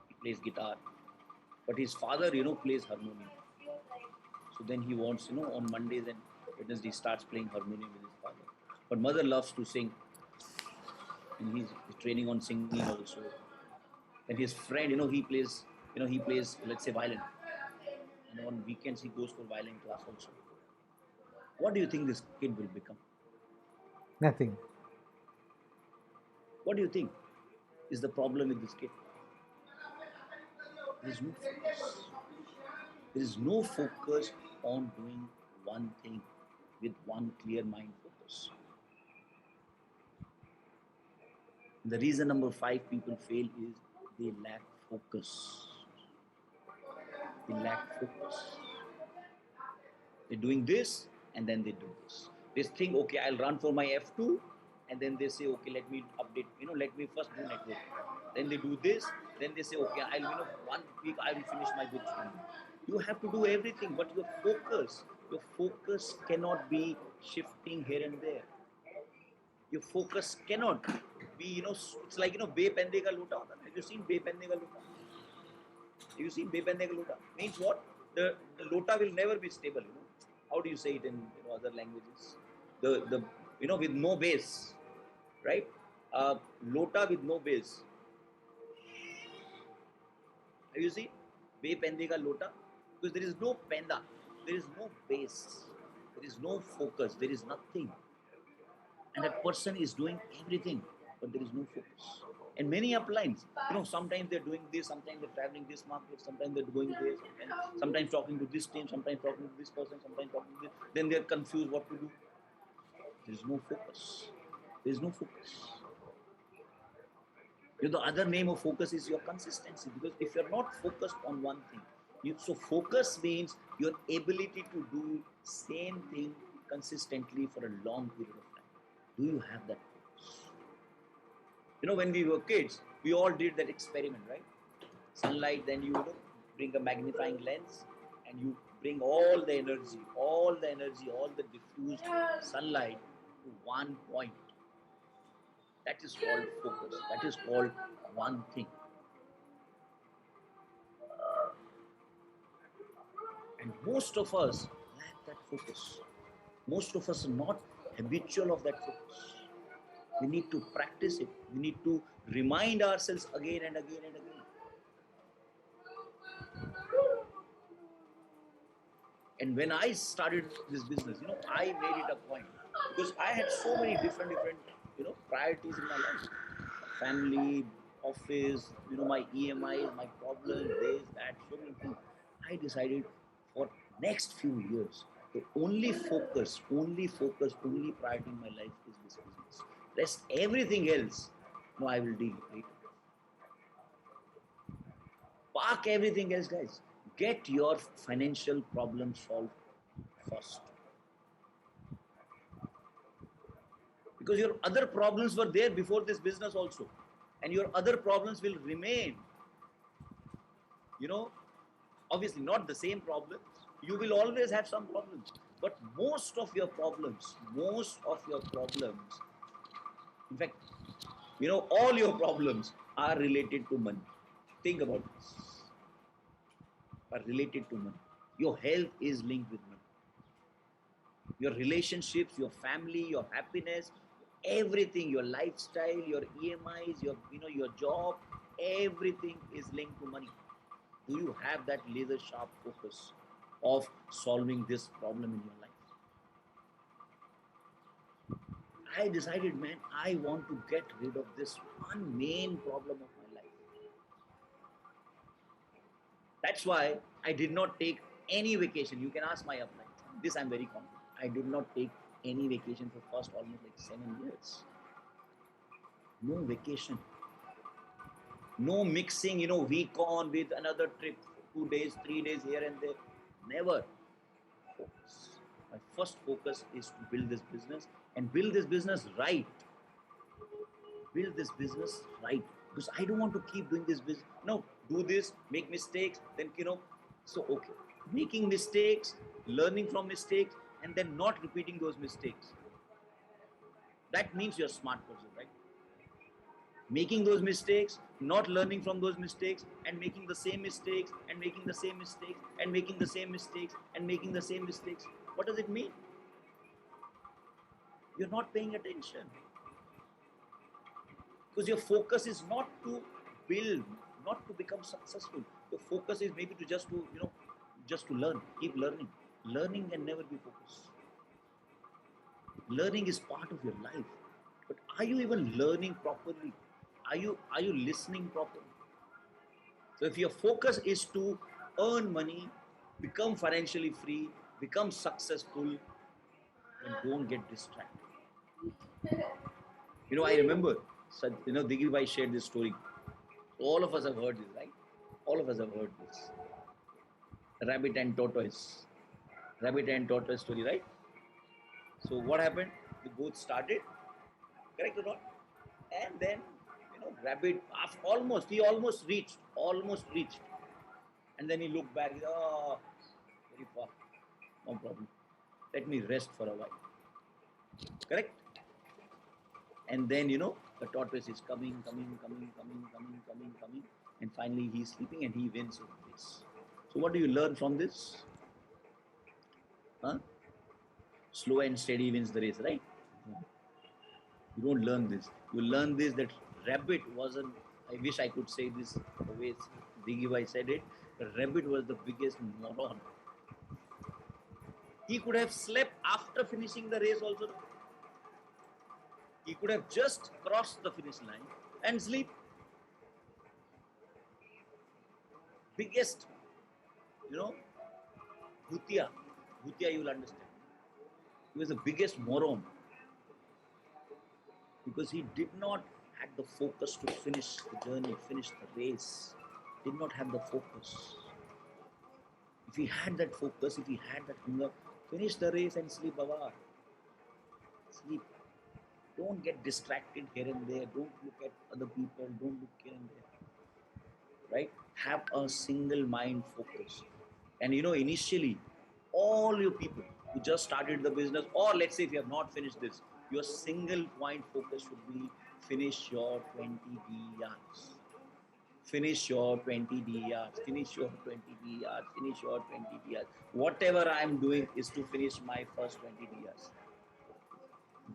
He plays guitar, but his father, plays harmonium. So then he wants, on Mondays and Wednesdays, he starts playing harmonium with his father. But mother loves to sing, and he's training on singing also. And his friend, he plays, let's say, violin. And on weekends, he goes for violin class also. What do you think this kid will become? Nothing. What do you think is the problem with this kid? There is no focus. There is no focus on doing one thing with one clear mind focus. The reason number five people fail is they lack focus. They lack focus. They're doing this and then they do this. They think, okay, I'll run for my F2, and then they say, okay, let me update, let me first do network. Then they do this, then they say, okay, I'll, 1 week I will finish my books. You have to do everything, but your focus cannot be shifting here and there. Your focus cannot be, it's like, Be Pende Ka Lota. Have you seen Be Pende Ka Lota? Have you seen Be Pende Ka Lota? Means what? The lota will never be stable. How do you say it in other languages? The with no base, right? Lota with no base. Have you seen Be Pende Ka Lota? Because there is no penda, there is no base, there is no focus, there is nothing, and that person is doing everything, but there is no focus. And many uplines, sometimes they're doing this, sometimes they're traveling this market, sometimes they're going there, sometimes talking to this team, sometimes talking to this person, sometimes talking to this. Then they're confused what to do. There's no focus. There's no focus. The other name of focus is your consistency, because if you're not focused on one thing, so focus means your ability to do same thing consistently for a long period of time. Do you have that focus? When we were kids, we all did that experiment, right? Sunlight, then you bring a magnifying lens, and you bring all the energy, all the diffused sunlight to one point. That is called focus. That is called one thing. And most of us lack that focus. Most of us are not habitual of that focus. We need to practice it. We need to remind ourselves again and again and again. And when I started this business, I made it a point, because I had so many different, priorities in my life. Family, office, my EMIs, my problems, this, that, so many things. I decided for next few years, the only priority in my life is this business. Rest everything else, no, I will deal later. Park everything else, guys. Get your financial problem solved first. Because your other problems were there before this business also. And your other problems will remain. You know, obviously not the same problems. You will always have some problems. But most of your problems, in fact, all your problems are related to money. Think about this. Are related to money. Your health is linked with money. Your relationships, your family, your happiness, everything, your lifestyle, your EMIs, your job, everything is linked to money. Do you have that laser sharp focus of solving this problem in your life? I decided, man, I want to get rid of this one main problem of my life. That's why I did not take any vacation. You can ask my upline. This I'm very confident. I did not take any vacation for first almost like 7 years. No vacation. No mixing, week on with another trip, 2 days, 3 days here and there. Never. Focus. My first focus is to build this business and build this business right. Build this business right. Because I don't want to keep doing this business. No, do this, make mistakes, then, so okay. Making mistakes, learning from mistakes, and then not repeating those mistakes. That means you're a smart person, right? Making those mistakes, not learning from those mistakes, and making the same mistakes, and making the same mistakes, and making the same mistakes, and making the same mistakes. What does it mean? You're not paying attention. Because your focus is not to build, not to become successful. Your focus is maybe to just to learn, keep learning. Learning can never be focus. Learning is part of your life. But are you even learning properly? Are you listening properly? So if your focus is to earn money, become financially free, become successful, then don't get distracted. I remember, Digi Bhai shared this story. All of us have heard this, right? All of us have heard this. Rabbit and tortoise. Rabbit and tortoise story, right? So what happened? They both started, correct or not? And then, rabbit, he almost reached. And then he looked back, oh, very far, no problem. Let me rest for a while. Correct? And then, the tortoise is coming. And finally he's sleeping and he wins over this. So what do you learn from this? Huh? Slow and steady wins the race, right? You don't learn this. You learn this, that rabbit wasn't, I wish I could say this the way Digi Bhai said it, the rabbit was the biggest moron. He could have slept after finishing the race also. He could have just crossed the finish line and sleep. Biggest, Bhutia, you will understand. He was the biggest moron because he did not have the focus to finish the journey, finish the race. Did not have the focus. If he had that focus, if he had that hunger, finish the race and sleep, Baba. Sleep. Don't get distracted here and there. Don't look at other people. Don't look here and there. Right? Have a single mind focus. And initially, all you people who just started the business, or let's say if you have not finished this, your single point focus should be finish your 20 DRs. Finish your 20 DRs. Finish your 20 DRs. Finish your 20 DRs. Whatever I am doing is to finish my first 20 DRs.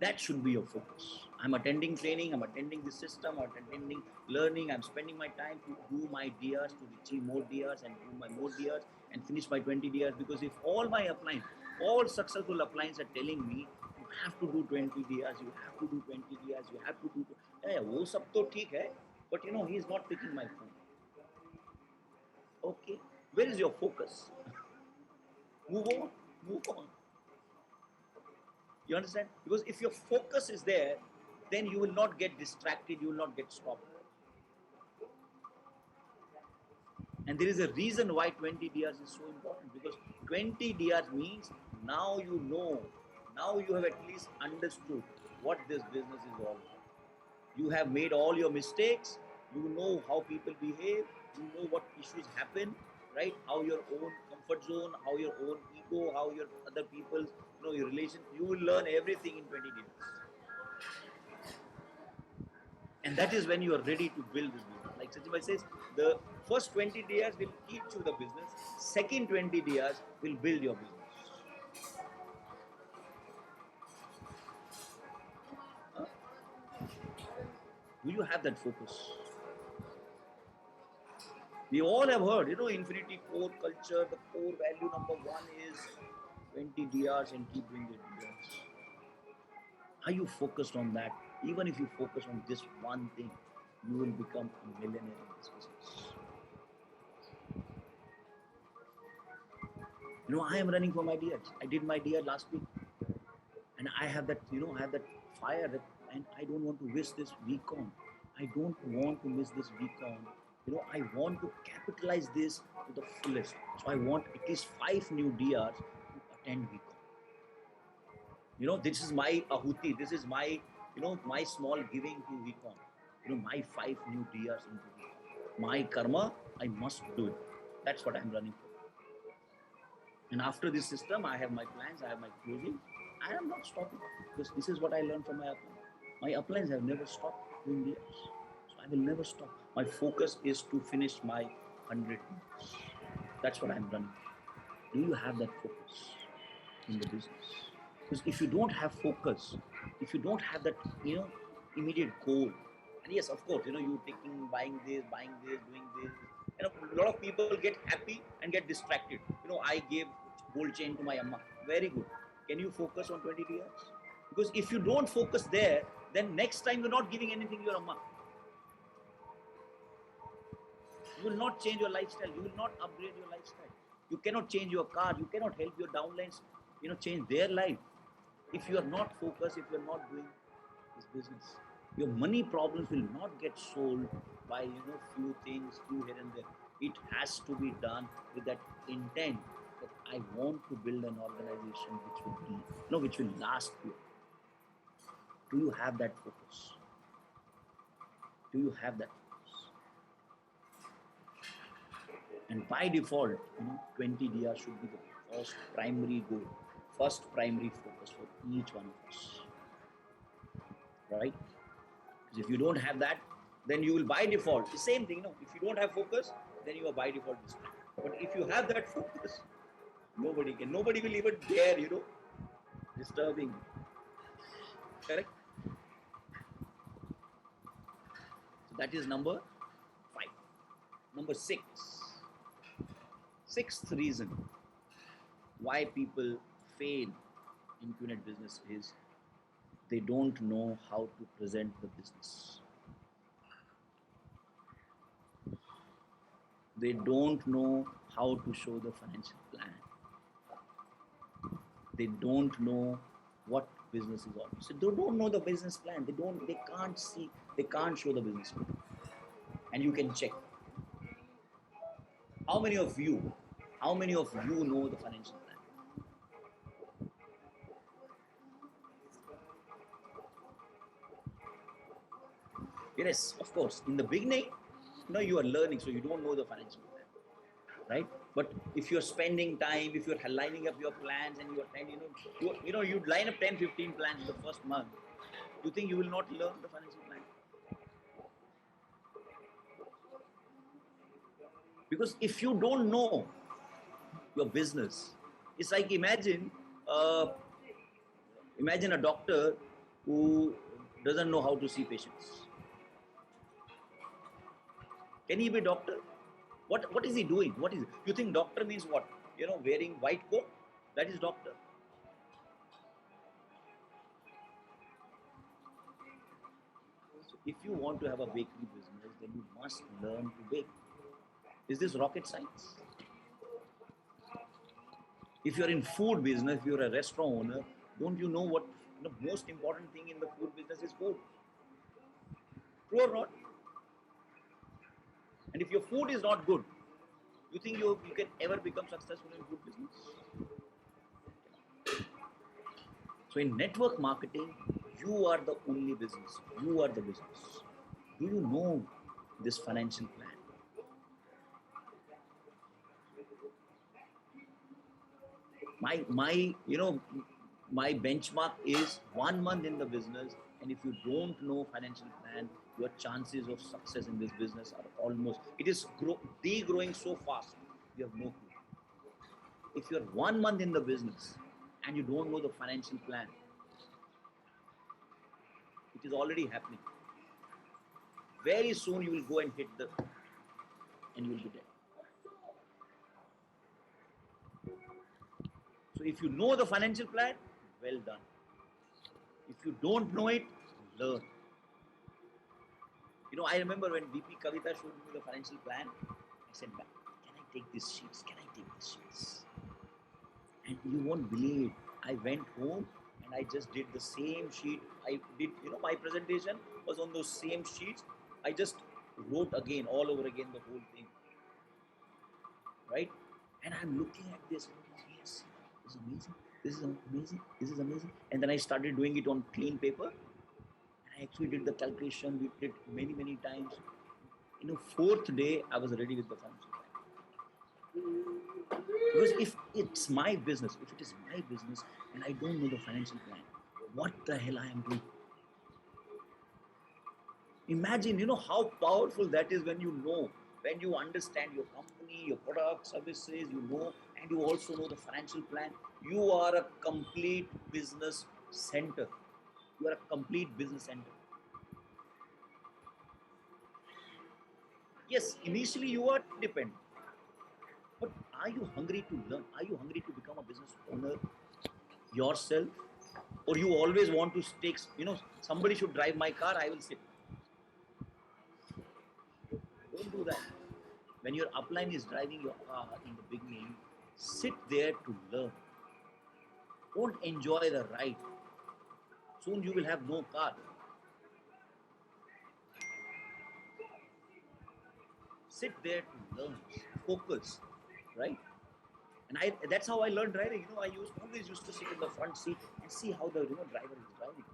That should be your focus. I'm attending training, I'm attending the system, I'm attending learning, I'm spending my time to do my DRs, to achieve more DRs and do my more DRs and finish my 20 DRs. Because if all my uplines, all successful uplines are telling me, you have to do 20 DRs, you have to do 20 DRs, you have to do... Yeah, wo sab to theek hai, but he's not picking my phone. Okay, where is your focus? Move on. You understand? Because if your focus is there, then you will not get distracted, you will not get stopped. And there is a reason why 20 DRs is so important, because 20 DRs means Now you know, now you have at least understood what this business is all about. You have made all your mistakes, you know how people behave, you know what issues happen, right? How your own comfort zone, how your own ego, how your other people's, your relation, you will learn everything in 20 days. And that is when you are ready to build this business. Like Sachin says, the first 20 days will teach you the business, second 20 days will build your business. Huh? Do you have that focus? We all have heard, Infiniti core culture, the core value number one is 20 DRs and keep doing the DRs. Are you focused on that? Even if you focus on this one thing, you will become a millionaire in this business. I am running for my DRs. I did my DR last week. And I have that, I have that fire that, and I don't want to miss this week on. I don't want to miss this week on. I want to capitalize this to the fullest. So I want at least 5 new DRs to attend week on. This is my ahuti. This is my, my small giving to week on. My 5 new DRs into week on. My karma, I must do it. That's what I'm running for. And after this system, I have my plans, I have my closing. I am not stopping because this is what I learned from my upline. My uplines have never stopped doing DRs. So I will never stop. My focus is to finish my 100 deals. That's what I'm running. Do you have that focus in the business? Because if you don't have focus, if you don't have that, immediate goal, and yes, of course, you taking, buying this, doing this. A lot of people get happy and get distracted. I gave gold chain to my amma. Very good. Can you focus on 20 years? Because if you don't focus there, then next time you're not giving anything to your amma. You will not change your lifestyle. You will not upgrade your lifestyle. You cannot change your car. You cannot help your downlines, change their life. If you are not focused, if you are not doing this business, your money problems will not get solved by few things, few here and there. It has to be done with that intent that I want to build an organization which will be, which will last you. Do you have that focus? Do you have that focus? And by default, 20 DR should be the first primary goal, first primary focus for each one of us. Right? Because if you don't have that, then you will by default, the same thing, if you don't have focus, then you are by default distracted. But if you have that focus, nobody will even dare, disturbing. Correct? So that is number 5. Number 6. Sixth reason why people fail in Qnet business is they don't know how to present the business. They don't know how to show the financial plan. They don't know what business is all. So they don't know the business plan. They can't see, they can't show the business plan. And you can check. How many of you know the financial plan? Yes, of course. In the beginning, you are learning, so you don't know the financial plan, right? But if you're spending time, if you're lining up your plans and you're trying, you'd line up 10, 15 plans the first month, you think you will not learn the financial plan? Because if you don't know your business, it's like imagine a doctor who doesn't know how to see patients. Can he be doctor? What is he doing? What is it? You think doctor means what? Wearing white coat? That is doctor. So if you want to have a bakery business, then you must learn to bake. Is this rocket science? If you're in food business, if you're a restaurant owner, don't you know what the most important thing in the food business is food? True or not? And if your food is not good, you think you can ever become successful in food business? So in network marketing, you are the only business. You are the business. Do you know this financial plan? My my benchmark is 1 month in the business, and if you don't know financial plan, your chances of success in this business are almost, it is degrowing so fast, you have no clue. If you're 1 month in the business and you don't know the financial plan, it is already happening. Very soon you will go and hit the, and you will be dead. So if you know the financial plan, well done. If you don't know it, learn. I remember when VP Kavita showed me the financial plan, I said, can I take these sheets? Can I take these sheets? And you won't believe, I went home and I just did the same sheet. I did, my presentation was on those same sheets. I just wrote again, all over again, the whole thing. Right? And I'm looking at this, yes, this is amazing. This is amazing. This is amazing. And then I started doing it on clean paper. And I actually did the calculation. We did many, many times. Fourth day, I was ready with the financial plan. Because if it's my business, if it is my business and I don't know the financial plan, what the hell I am doing? Imagine, how powerful that is when you understand your company, your product, services, and you also know the financial plan. You are a complete business center. You are a complete business center. Yes, initially you are dependent. But are you hungry to learn? Are you hungry to become a business owner yourself? Or you always want to take, somebody should drive my car, I will sit. Don't do that. When your upline is driving your car in the beginning, sit there to learn. Don't enjoy the ride. Soon you will have no car. Sit there to learn, focus, right? And that's how I learned driving. I always used to sit in the front seat and see how the driver is driving.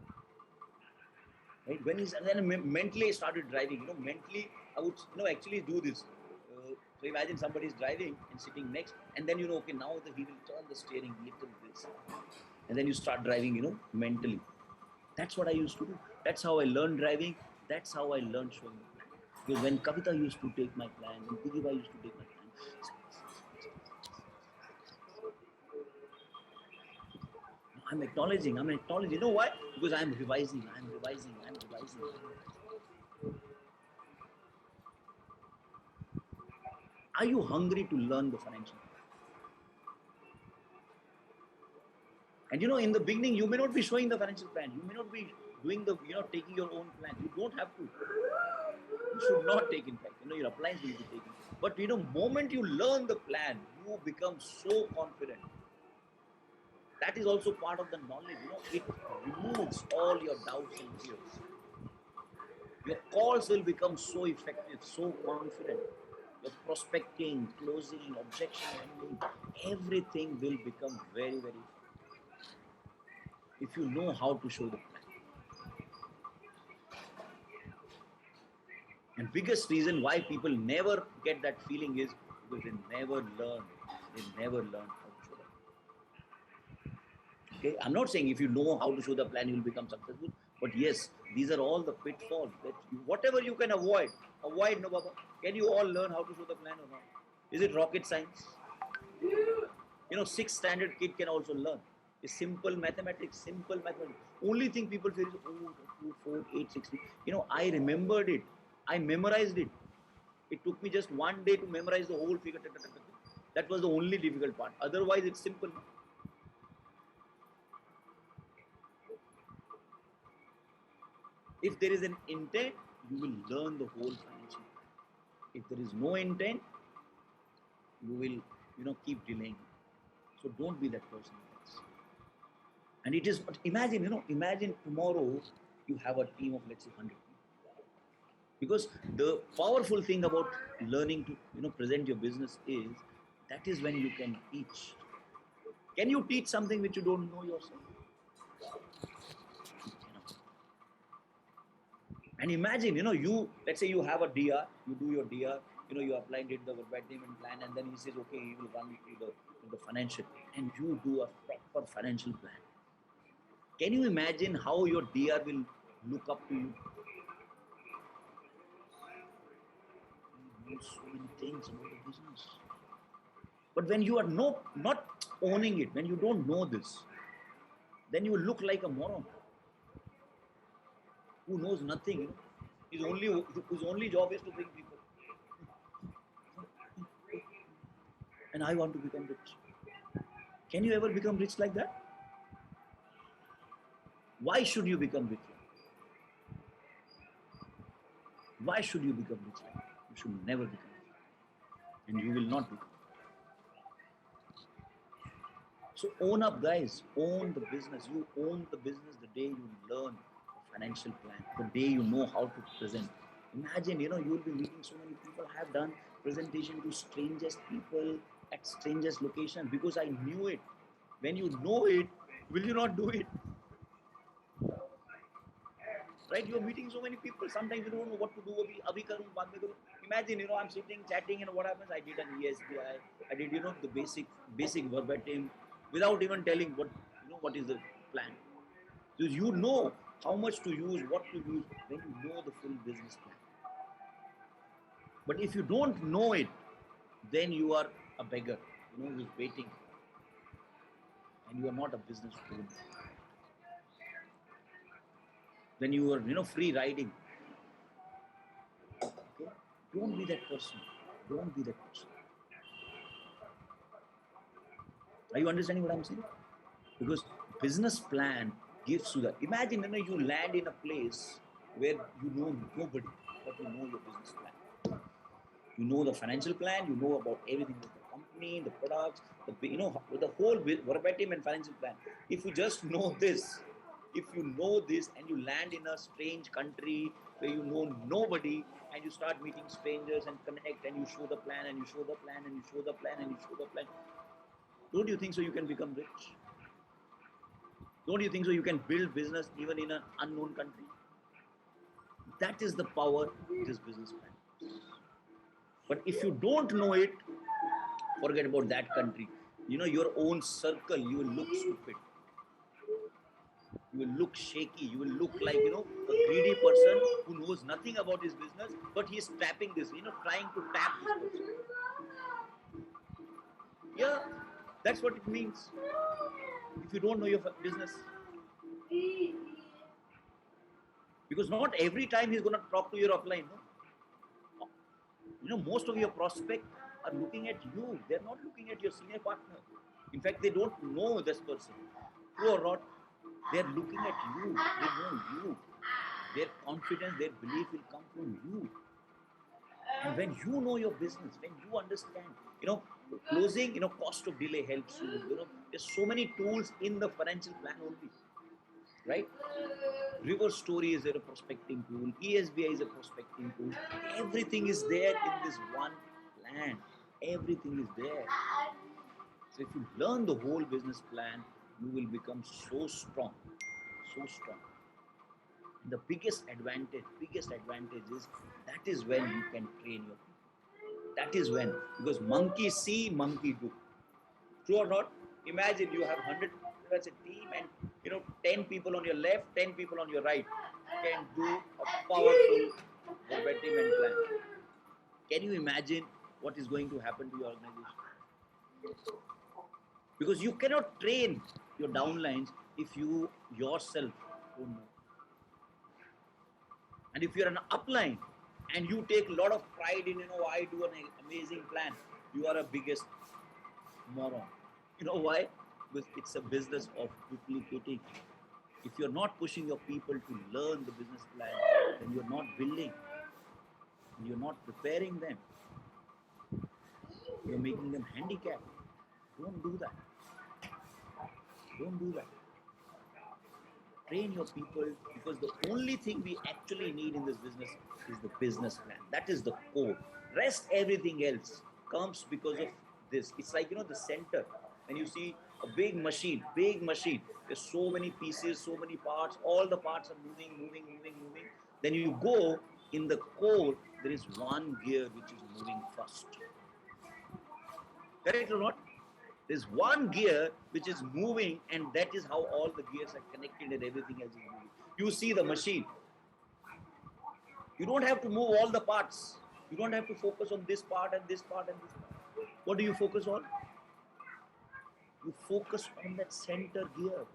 Right? And then mentally I started driving. Mentally I would actually do this. So imagine somebody is driving and sitting next, and then okay, now he will turn the steering little this, and then you start driving, mentally. That's what I used to do. That's how I learned driving. That's how I learned showing the plan. Because when Kavita used to take my plan, when Piggybai used to take my plan, I'm acknowledging. You know why? Because I'm revising. Are you hungry to learn the financial plan? And in the beginning, you may not be showing the financial plan. You may not be doing the, taking your own plan. You don't have to. You should not take, in fact. Your appliance will be taken. But, moment you learn the plan, you become so confident. That is also part of the knowledge. It removes all your doubts and fears. Your calls will become so effective, so confident. Your prospecting, closing, objection handling, everything will become very, very effective if you know how to show the plan. And biggest reason why people never get that feeling is because they never learn. They never learn how to show the plan. Okay, I'm not saying if you know how to show the plan, you will become successful. But yes, these are all the pitfalls that whatever you can avoid. No, Baba. Can you all learn how to show the plan or not? Is it rocket science? Sixth standard kid can also learn. It's simple mathematics. Only thing people feel is, 2, 4, 8, 16. I remembered it. I memorized it. It took me just one day to memorize the whole figure. That was the only difficult part. Otherwise, it's simple. If there is an intent, you will learn the whole financial plan. If there is no intent, you will, keep delaying. So don't be that person. And it is, imagine tomorrow you have a team of, let's say, 100 people. Because the powerful thing about learning to, present your business is, that is when you can teach. Can you teach something which you don't know yourself? And imagine, let's say you have a DR, you do your DR, you apply and did the verbatim and plan, and then he says, okay, he will run you through the financial, and you do a proper financial plan. Can you imagine how your DR will look up to you? He knows so many things about the business. But when you are not owning it, when you don't know this, then you will look like a moron who knows nothing. His only job is to bring people. And I want to become rich. Can you ever become rich like that? Why should you become rich? Why should you become rich like that? You should never become rich. And you will not become. So own up, guys. Own the business. You own the business the day you learn a financial plan, the day you know how to present. Imagine, you will be meeting so many people. I have done presentation to strangest people at strangest location because I knew it. When you know it, will you not do it? Right? You're meeting so many people. Sometimes you don't know what to do. Abhi karu, baad mein karu. Imagine, I'm sitting, chatting, and what happens? I did an ESBI. I did, the basic verbatim, without even telling what is the plan. Because you know how much to use, what to use, when you know the full business plan. But if you don't know it, then you are a beggar, who's waiting, and you are not a business owner. Then you are, free riding. Okay? Don't be that person. Don't be that person. Are you understanding what I'm saying? Because business plan gives you that. Imagine, you land in a place where you know nobody, but you know your business plan. You know the financial plan. You know about everything with the company, the products, the whole verbatim and financial plan. If you just know this, and you land in a strange country where you know nobody, and you start meeting strangers and connect, and you show the plan, and you show the plan, and you show the plan, and you show the plan, don't you think so you can become rich? Don't you think so you can build business even in an unknown country? That is the power of this business plan. But if you don't know it, forget about that country. Your own circle, you will look stupid. You will look shaky. You will look like, a greedy person who knows nothing about his business, but he is tapping this, trying to tap this person. Yeah, that's what it means. If you don't know your business. Because not every time he's going to talk to your upline, no? Most of your prospects are looking at you. They're not looking at your senior partner. In fact, they don't know this person. True or not? They're looking at you. They know you. Their confidence, their belief will come from you. And when you know your business, when you understand, closing, cost of delay helps you. There's so many tools in the financial plan only. Right? Reverse story is a prospecting tool. ESBI is a prospecting tool. Everything is there in this one plan. Everything is there. So if you learn the whole business plan, you will become so strong. So strong. And the biggest advantage is that is when you can train your people. That is when. Because monkey see, monkey do. True or not? Imagine you have 100 people as a team, and 10 people on your left, 10 people on your right can do a powerful verbatim and plan. Can you imagine what is going to happen to your organization? Because you cannot train your downlines if you yourself don't know. And if you're an upline and you take a lot of pride in, I do an amazing plan, you are a biggest moron. You know why? Because it's a business of duplicating. If you're not pushing your people to learn the business plan, then you're not building. And you're not preparing them. You're making them handicapped. Don't do that. Don't do that. Train your people, because the only thing we actually need in this business is the business plan. That is the core. Rest everything else comes because of this. It's like, the center. When you see a big machine, there's so many pieces, so many parts, all the parts are moving. Then you go in the core, there is one gear which is moving first. Correct or not? There's one gear which is moving, and that is how all the gears are connected and everything else is moving. You see the machine. You don't have to move all the parts. You don't have to focus on this part and this part and this part. What do you focus on? You focus on that center gear.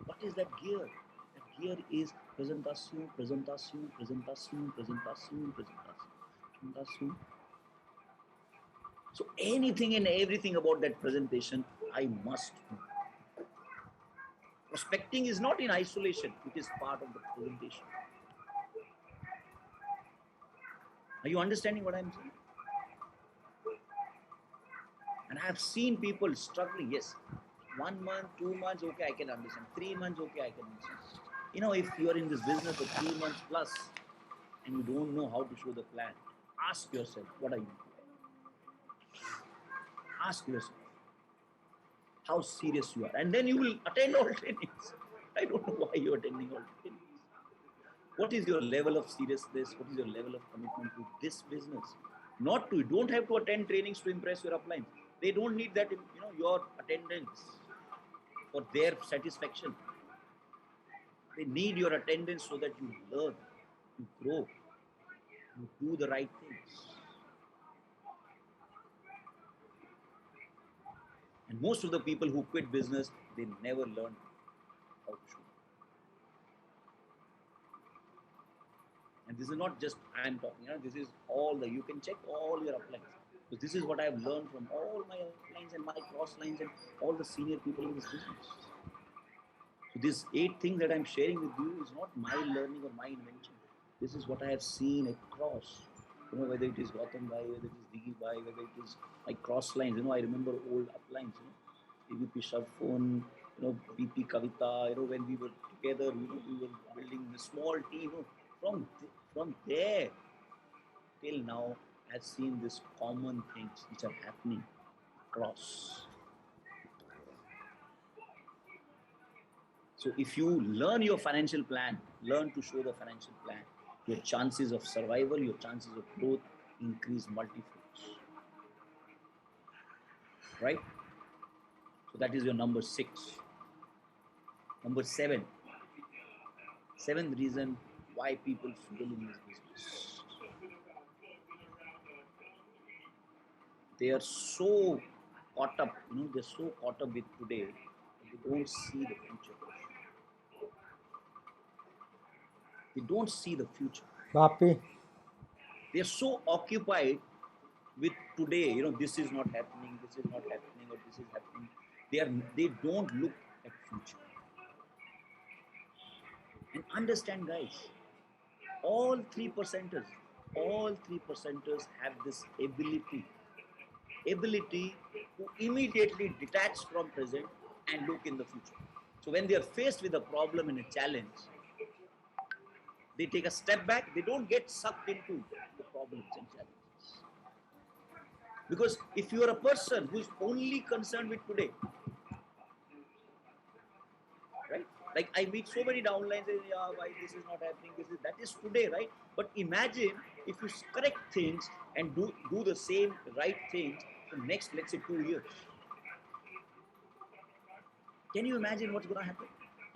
What is that gear? That gear is presentation, presentation, presentation, presentation, presentation, presentation. So anything and everything about that presentation, I must know. Prospecting is not in isolation, it is part of the presentation. Are you understanding what I'm saying? And I have seen people struggling. Yes, 1 month, 2 months, okay, I can understand. 3 months, okay, I can understand. If you are in this business for 3 months plus and you don't know how to show the plan, ask yourself, what are you doing? Ask yourself how serious you are. And then you will attend all trainings. I don't know why you're attending all trainings. What is your level of seriousness? What is your level of commitment to this business? Not to, you don't have to attend trainings to impress your uplines. They don't need that, your attendance for their satisfaction. They need your attendance so that you learn, you grow, you do the right things. And most of the people who quit business, they never learn how to show. And this is not just I'm talking, this is you can check all your uplines. Because this is what I've learned from all my uplines and my cross lines and all the senior people in this business. So these 8 things that I'm sharing with you is not my learning or my invention. This is what I have seen across. Whether it is Gautam Bhai, whether it is Digi Bhai, whether it is my cross lines. I remember old uplines. AVP Sharfon, BP Kavita. When we were together, we were building a small team. From there till now, I've seen these common things which are happening across. So if you learn your financial plan, learn to show the financial plan, your chances of survival, your chances of growth increase multifolds. Right? So that is your number 6. Number 7. Seventh reason why people fail in this business. They are so caught up, they're so caught up with today, they don't see the future. They don't see the future. Bapi. They are so occupied with today, this is not happening, or this is happening. They don't look at future. And understand, guys, all 3%ers have this ability to immediately detach from present and look in the future. So when they are faced with a problem and a challenge, they take a step back. They don't get sucked into the problems and challenges. Because if you are a person who is only concerned with today, right? Like I meet so many downlines and why this is not happening, that is today, right? But imagine if you correct things and do the same right things for next, let's say, 2 years. Can you imagine what's going to happen?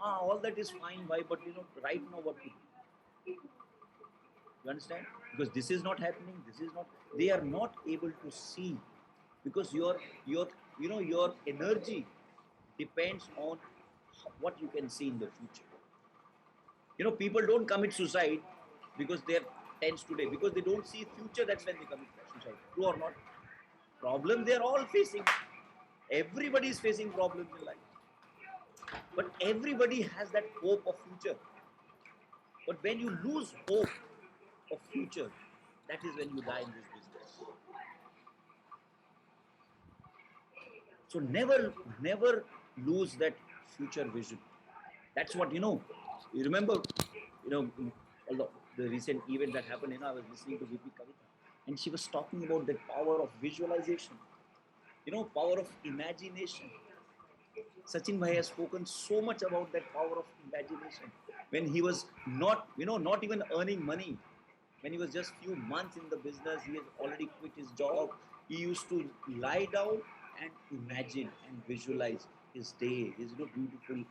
All that is fine, why? But right now what to do? You understand? Because this is not happening. They are not able to see, because your energy depends on what you can see in the future. People don't commit suicide because they're tense today, because they don't see future. That's when they commit suicide. True or not? Problem they're all facing. Everybody is facing problems in life. But everybody has that hope of future. But when you lose hope of future, that is when you die in this business. So never lose that future vision. That's what, you remember, all the recent event that happened, I was listening to VP Kavita, and she was talking about the power of visualization, power of imagination. Sachin Bhai has spoken so much about that power of imagination. when he was not, not even earning money. When he was just few months in the business, he has already quit his job. He used to lie down and imagine and visualize his day, his beautiful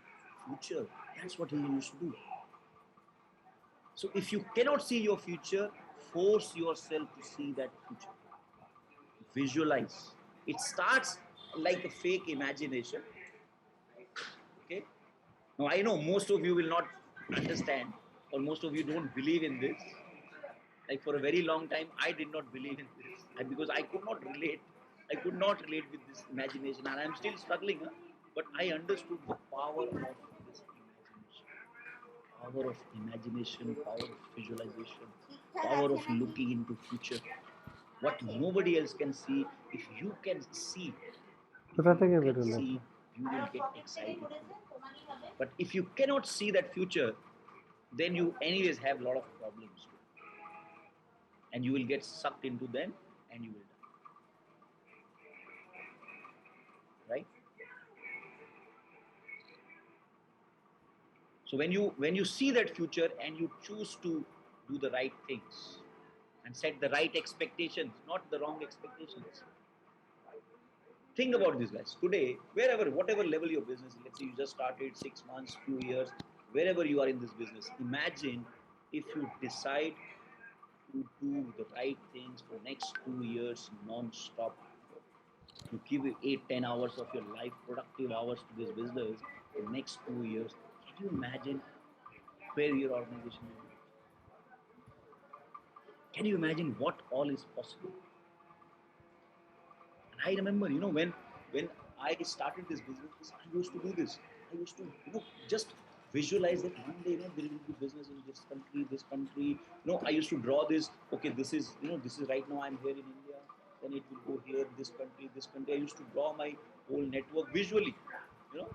future. That's what he used to do. So if you cannot see your future, force yourself to see that future. Visualize. It starts like a fake imagination. Okay. Now I know most of you will not understand, or most of you don't believe in this. Like for a very long time, I did not believe in this because I could not relate. I could not relate with this imagination, and I'm still struggling. Huh? But I understood the power of this imagination, power of visualization, power of looking into future. What nobody else can see, if you can see, কোথা থেকে বেরোলে? you will get excited. But if you cannot see that future, then you anyways have a lot of problems, and you will get sucked into them, and you will die. Right? So when you see that future and you choose to do the right things and set the right expectations, not the wrong expectations. Think about this, guys. Today, wherever, whatever level your business is, let's say you just started 6 months, few years, wherever you are in this business, imagine if you decide to do the right things for next 2 years non-stop. You give 8-10 hours of your life, productive hours to this business for next 2 years. Can you imagine where your organization will be? Can you imagine what all is possible? And I remember, when I started this business, I used to do this. I used to, just visualize that one day, there will be business in this country, this country. I used to draw this. Okay, this is right now I'm here in India. Then it will go here, this country, this country. I used to draw my whole network visually, you know.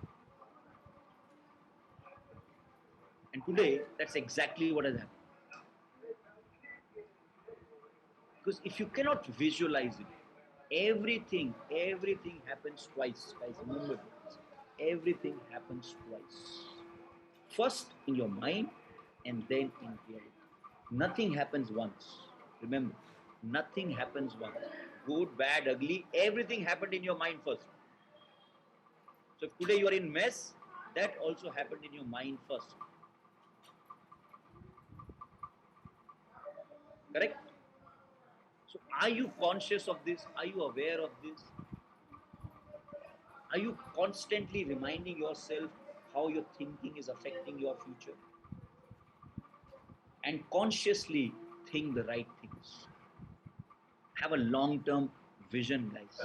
And today, that's exactly what has happened. Because if you cannot visualize it, everything happens twice, guys. Remember this. Everything happens twice. First in your mind, and then in reality. Nothing happens once. Remember, nothing happens once. Good, bad, ugly, everything happened in your mind first. So if today you are in mess, that also happened in your mind first. Correct? So are you conscious of this? Are you aware of this? Are you constantly reminding yourself how your thinking is affecting your future? And consciously think the right things. Have a long-term vision, guys.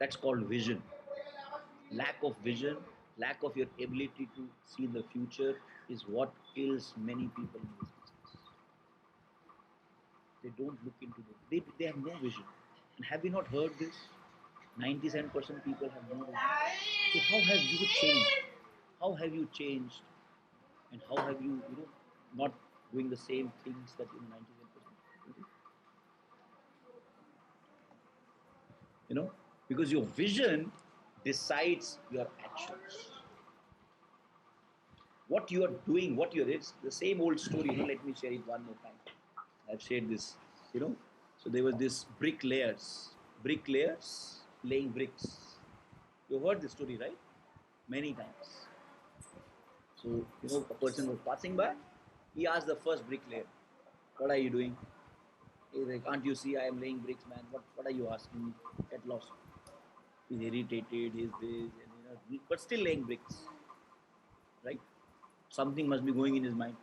That's called vision. Lack of vision, lack of your ability to see the future is what kills many people in this business. They don't look into it. They have no vision. And have you not heard this? 97% people have no vision. So how have you changed? How have you changed? And how have you, not doing the same things that 97%? Because your vision decides your actions. What you are doing, it's the same old story. Let me share it one more time. I've shared this, So there was this bricklayers laying bricks. You heard this story, right? Many times. So, a person was passing by. He asked the first bricklayer, "What are you doing?" He's like, "Can't you see I am laying bricks, man? What are you asking me?" Get lost. He's irritated. He's this, and but still laying bricks, right? Something must be going in his mind.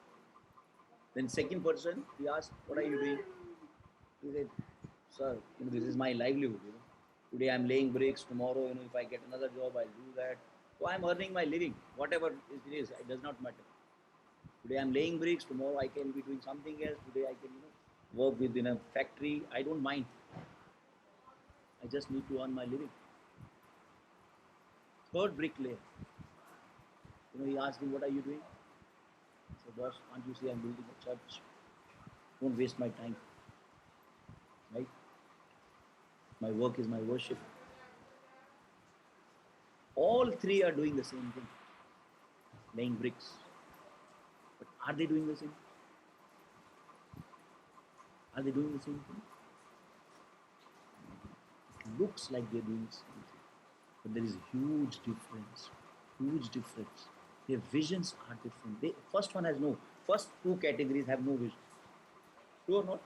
Then second person, he asked, "What are you doing?" He said, "Sir, this is my livelihood. Today I'm laying bricks. Tomorrow, if I get another job, I'll do that. So I'm earning my living, whatever it is. It does not matter. Today I'm laying bricks. Tomorrow I can be doing something else. Today I can, work within a factory. I don't mind. I just need to earn my living." Third bricklayer, he asked him, "What are you doing?" He said, "Boss, can't you see I'm building a church? Don't waste my time. Right? My work is my worship." All three are doing the same thing, laying bricks. Are they doing the same? Are they doing the same thing? It looks like they're doing the same thing. But there is a huge difference. Huge difference. Their visions are different. First one has no, first two categories have no vision. True or not?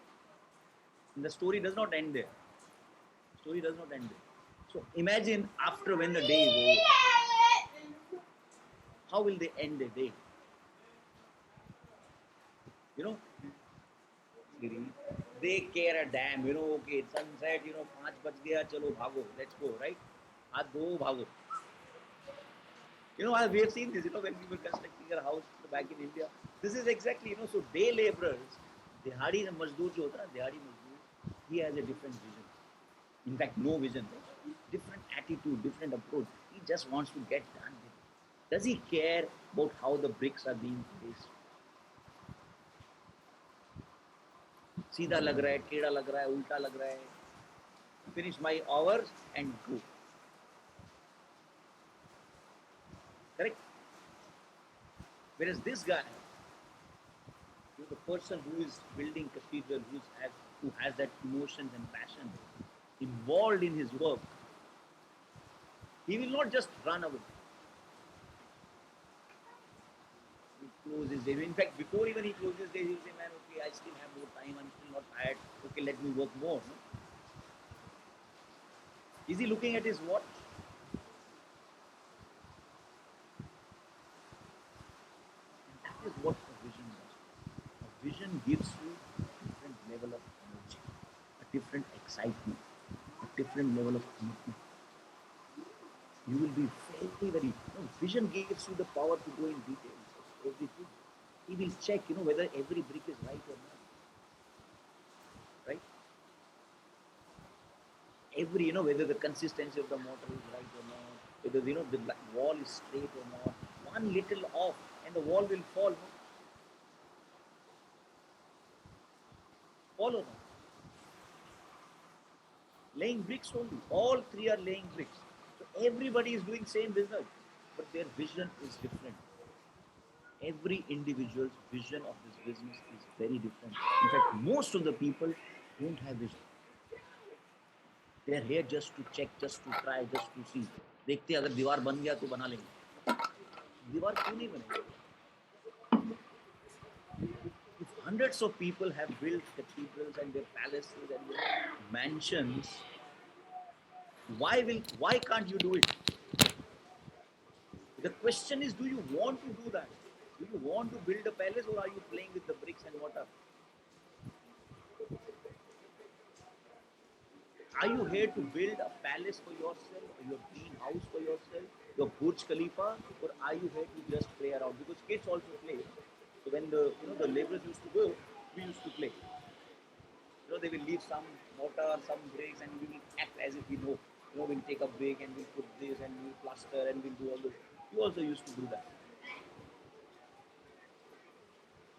And the story does not end there. Story does not end there. So imagine after when the day is over, how will they end their day? You know, they care a damn. Okay, it's sunset. 5 बज गया, चलो भागो, let's go, right? आज दो भागो. We have seen this. When we were constructing our house back in India, this is exactly. So day laborers, dehadi mazdoor jo hota na, dehadi mazdoor, he has a different vision. In fact, no vision. Different attitude, different approach. He just wants to get done with it. Does he care about how the bricks are being placed? सीधा लग रहा है, टेढ़ा लग रहा है, उल्टा लग रहा है. Finish my hours and go. Correct? Whereas this guy, the person who is building cathedral, who has that emotions and passion involved in his work, he will not just run away. He closes day. In fact, before even he closes day, he will say, "Man, okay, I still have more time. I'm still not tired. Okay, let me work more." No? Is he looking at his watch? And that is what a vision does. A vision gives you a different level of energy, a different excitement, a different level of commitment. You will be very, very. Vision gives you the power to go in details of everything. He will check, whether every brick is right or not. Right? Whether the consistency of the mortar is right or not, whether the wall is straight or not. One little off, and the wall will fall. No? Fall or not? Laying bricks only. All three are laying bricks. So everybody is doing same business, but their vision is different. Every individual's vision of this business is very different. In fact, most of the people don't have vision. They are here just to check, just to try, just to see. देखते अगर दीवार बन गया तो बना लेंगे. दीवार क्यों नहीं बनेगी? If hundreds of people have built cathedrals and their palaces and their mansions, why can't you do it? The question is, do you want to do that? Do you want to build a palace, or are you playing with the bricks and mortar? Are you here to build a palace for yourself, or your dream house for yourself, your Burj Khalifa, or are you here to just play around? Because kids also play. So when the laborers used to go, we used to play. They will leave some mortar, some bricks, and we will act as if we know. We'll take a brick and we'll put this and we'll plaster and we'll do all this. We also used to do that.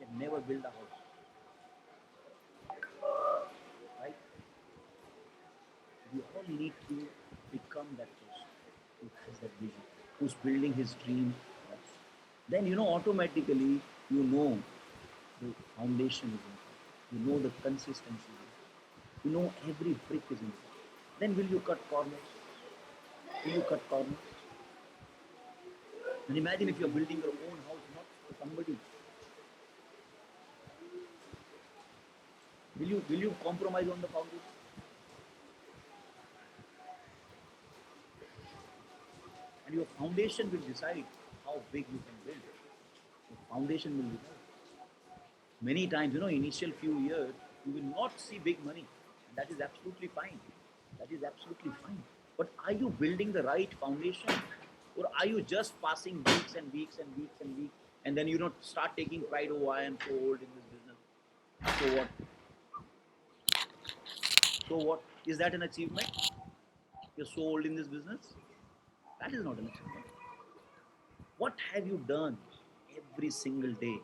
You can never build a house, right? We all need to become that person who has that vision, who's building his dream house. Then automatically the foundation is important. You know the consistency. You know every brick is important. Then will you cut corners? Will you cut corners? And imagine if you're building your own house, not for somebody. Will you compromise on the foundation? And your foundation will decide how big you can build. The foundation will decide. Many times, initial few years, you will not see big money. And that is absolutely fine. That is absolutely fine. But are you building the right foundation? Or are you just passing weeks and weeks and weeks and weeks, and then start taking pride, oh, I am so old in this business. So what? So what? Is that an achievement? You're so old in this business? That is not an achievement. What have you done every single day?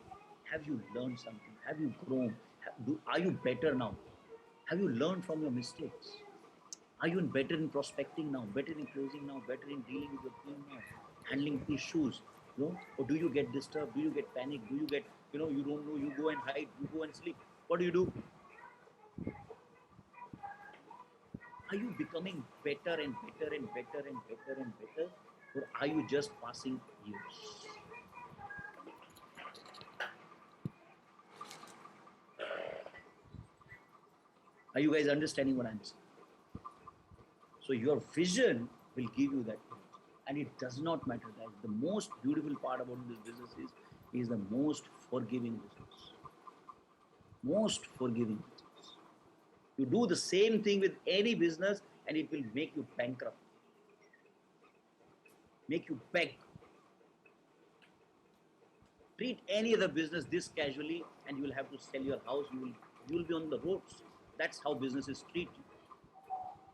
Have you learned something? Have you grown? Are you better now? Have you learned from your mistakes? Are you better in prospecting now? Better in closing now? Better in dealing with your team now? Handling issues? Or do you get disturbed? Do you get panicked? Do you get You don't know, you go and hide, you go and sleep. What do? Are you becoming better and better and better and better and better, or are you just passing years? Are you guys understanding what I'm saying? So your vision will give you that edge. And it does not matter, guys. The most beautiful part about this business is the most forgiving business. Most forgiving business. You do the same thing with any business and it will make you bankrupt. Make you beg. Treat any other business this casually and you will have to sell your house. You will be on the roads. That's how businesses treat you.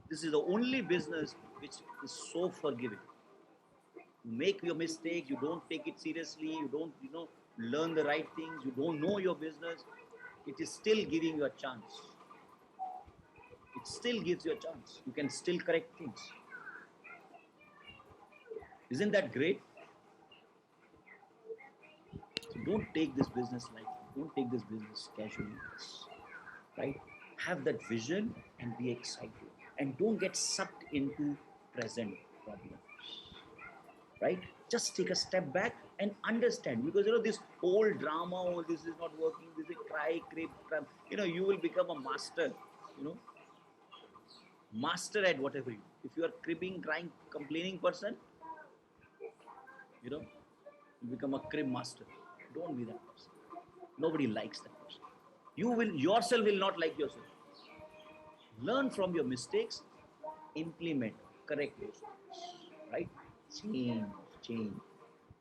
This is the only business which is so forgiving. You make your mistake, you don't take it seriously, you don't, learn the right things, you don't know your business, it is still giving you a chance. It still gives you a chance. You can still correct things. Isn't that great? So don't take this business lightly. Don't take this business casually. Right? Have that vision and be excited. And don't get sucked into present problems. Right? Just take a step back and understand, because this whole drama, oh, this is not working, this is cry, crib, you will become a master, you know, master at whatever you. If you are cribbing, crying, complaining person, you become a crib master. Don't be that person. Nobody likes that person. You will yourself will not like yourself. Learn from your mistakes, implement, correct those things, right? Change,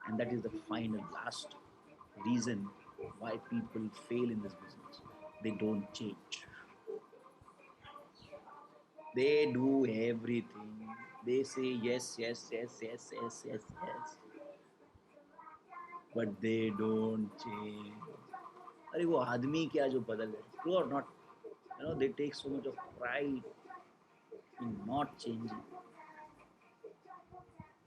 and that is the final last reason why people fail in this business. They don't change. They do everything. They say yes, yes, yes, yes, yes, yes, yes, but they don't change. अरे वो आदमी क्या जो बदल जाए, true or not? They take so much of pride in not changing.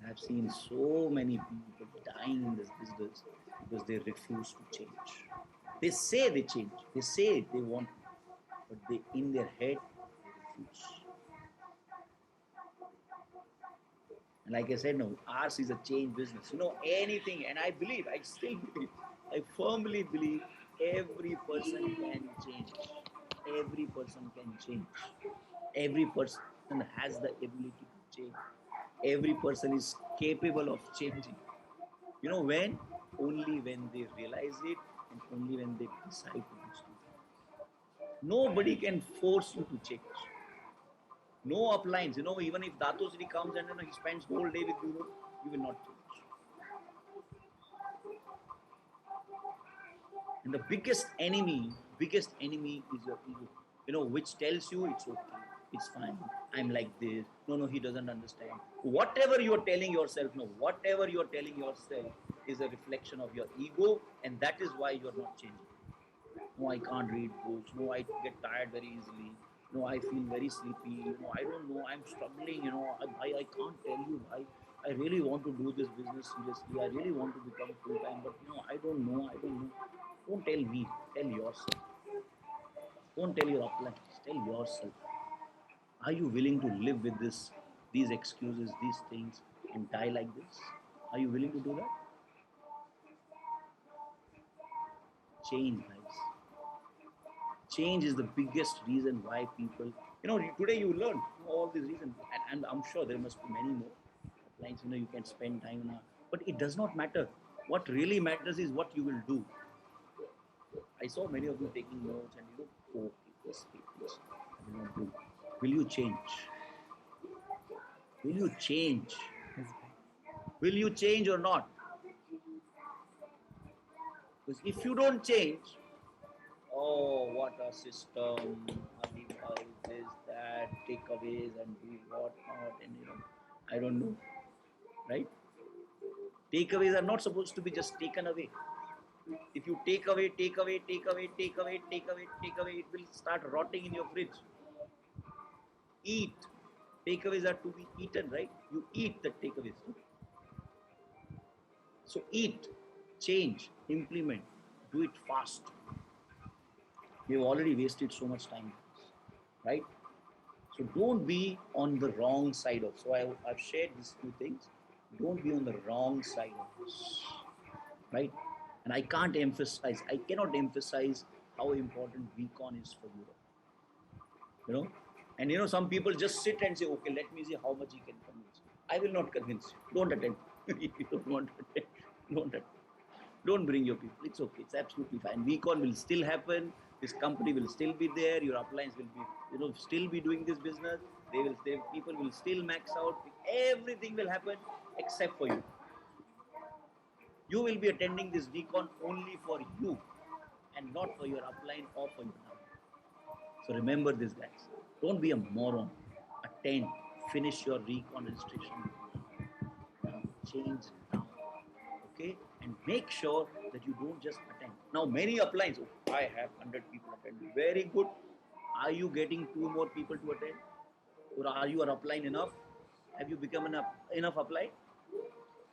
I've seen so many people dying in this business because they refuse to change. They say they change. They say they want, but they in their head they refuse. And like I said, no, ours is a change business. Anything, and I believe, I still believe, I firmly believe every person can change. Every person can change. Every person has the ability to change. Every person is capable of changing. When? Only when they realize it and only when they decide to do something. Nobody can force you to change. No uplines. Even if Datosri comes and he spends whole day with you will not change. And the biggest enemy is your ego. Which tells you it's okay, it's fine, I'm like this. No, he doesn't understand. Whatever you're telling yourself, whatever you're telling yourself is a reflection of your ego, and that is why you're not changing. No, I can't read books. No, I get tired very easily. No, I feel very sleepy. I don't know. I'm struggling. I can't tell you why. I really want to do this business seriously. I really want to become full time, but I don't know. I don't know. Don't tell me. Tell yourself. Don't tell your uplines. Tell yourself. Are you willing to live with these excuses, these things, and die like this? Are you willing to do that? Change, guys. Change is the biggest reason why people, today you learn all these reasons, and I'm sure there must be many more lines. You can spend time on, but it does not matter. What really matters is what you will do. I saw many of you taking notes, and oh, yes, yes, I will not do. Will you change? Will you change? Will you change or not? Because if you don't change, oh, what a system, device, this, that, takeaways, and do what not, and I don't know, right? Takeaways are not supposed to be just taken away. If you take away, it will start rotting in your fridge. Eat. Takeaways are to be eaten, right? You eat the takeaways. So eat, change, implement. Do it fast. We've already wasted so much time, right? So don't be on the wrong side of. So I've shared these two things. Don't be on the wrong side of this, right? And I cannot emphasize how important VCon is for Europe. You know, and some people just sit and say, okay, let me see how much he can convince. I will not convince you. Don't attend. If you don't want to attend, don't attend. Don't bring your people. It's okay. It's absolutely fine. VCon will still happen. This company will still be there. Your uplines will be, still be doing this business. People will still max out. Everything will happen except for you. You will be attending this VCon only for you and not for your upline or for your downline. So remember this, guys. Don't be a moron. Attend. Finish your recon registration. Change now. Okay, and make sure that you don't just attend. Now many uplines, oh, I have 100 people attending, very good. Are you getting two more people to attend, or are you an upline enough? Have you become enough upline,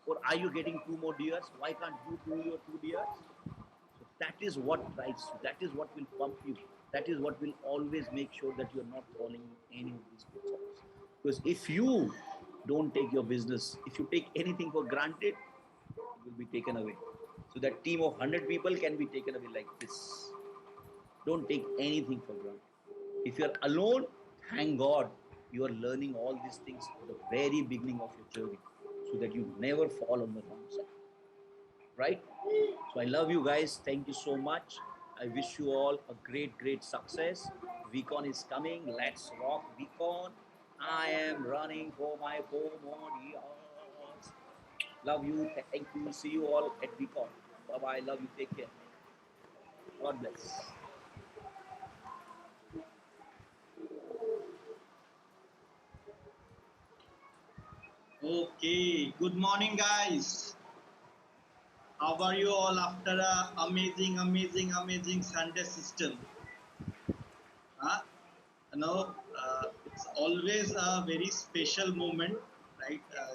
or are you getting two more DRs? Why can't you do your two DRs? So that is what drives you, that is what will pump you, that is what will always make sure that you're not falling in any of these pitfalls. Because if you don't take your business, if you take anything for granted, it will be taken away. So that team of 100 people can be taken away like this. Don't take anything for granted. If you're alone, thank God you are learning all these things at the very beginning of your journey so that you never fall on the wrong side. Right? So I love you guys. Thank you so much. I wish you all a great, great success. VCon is coming. Let's rock VCon. I am running for my home audience. Love you. Thank you. See you all at VCon. Bye bye. Love you. Take care. God bless. Okay, good morning, guys. How are you all after a amazing Sunday system? Huh? It's always a very special moment, right?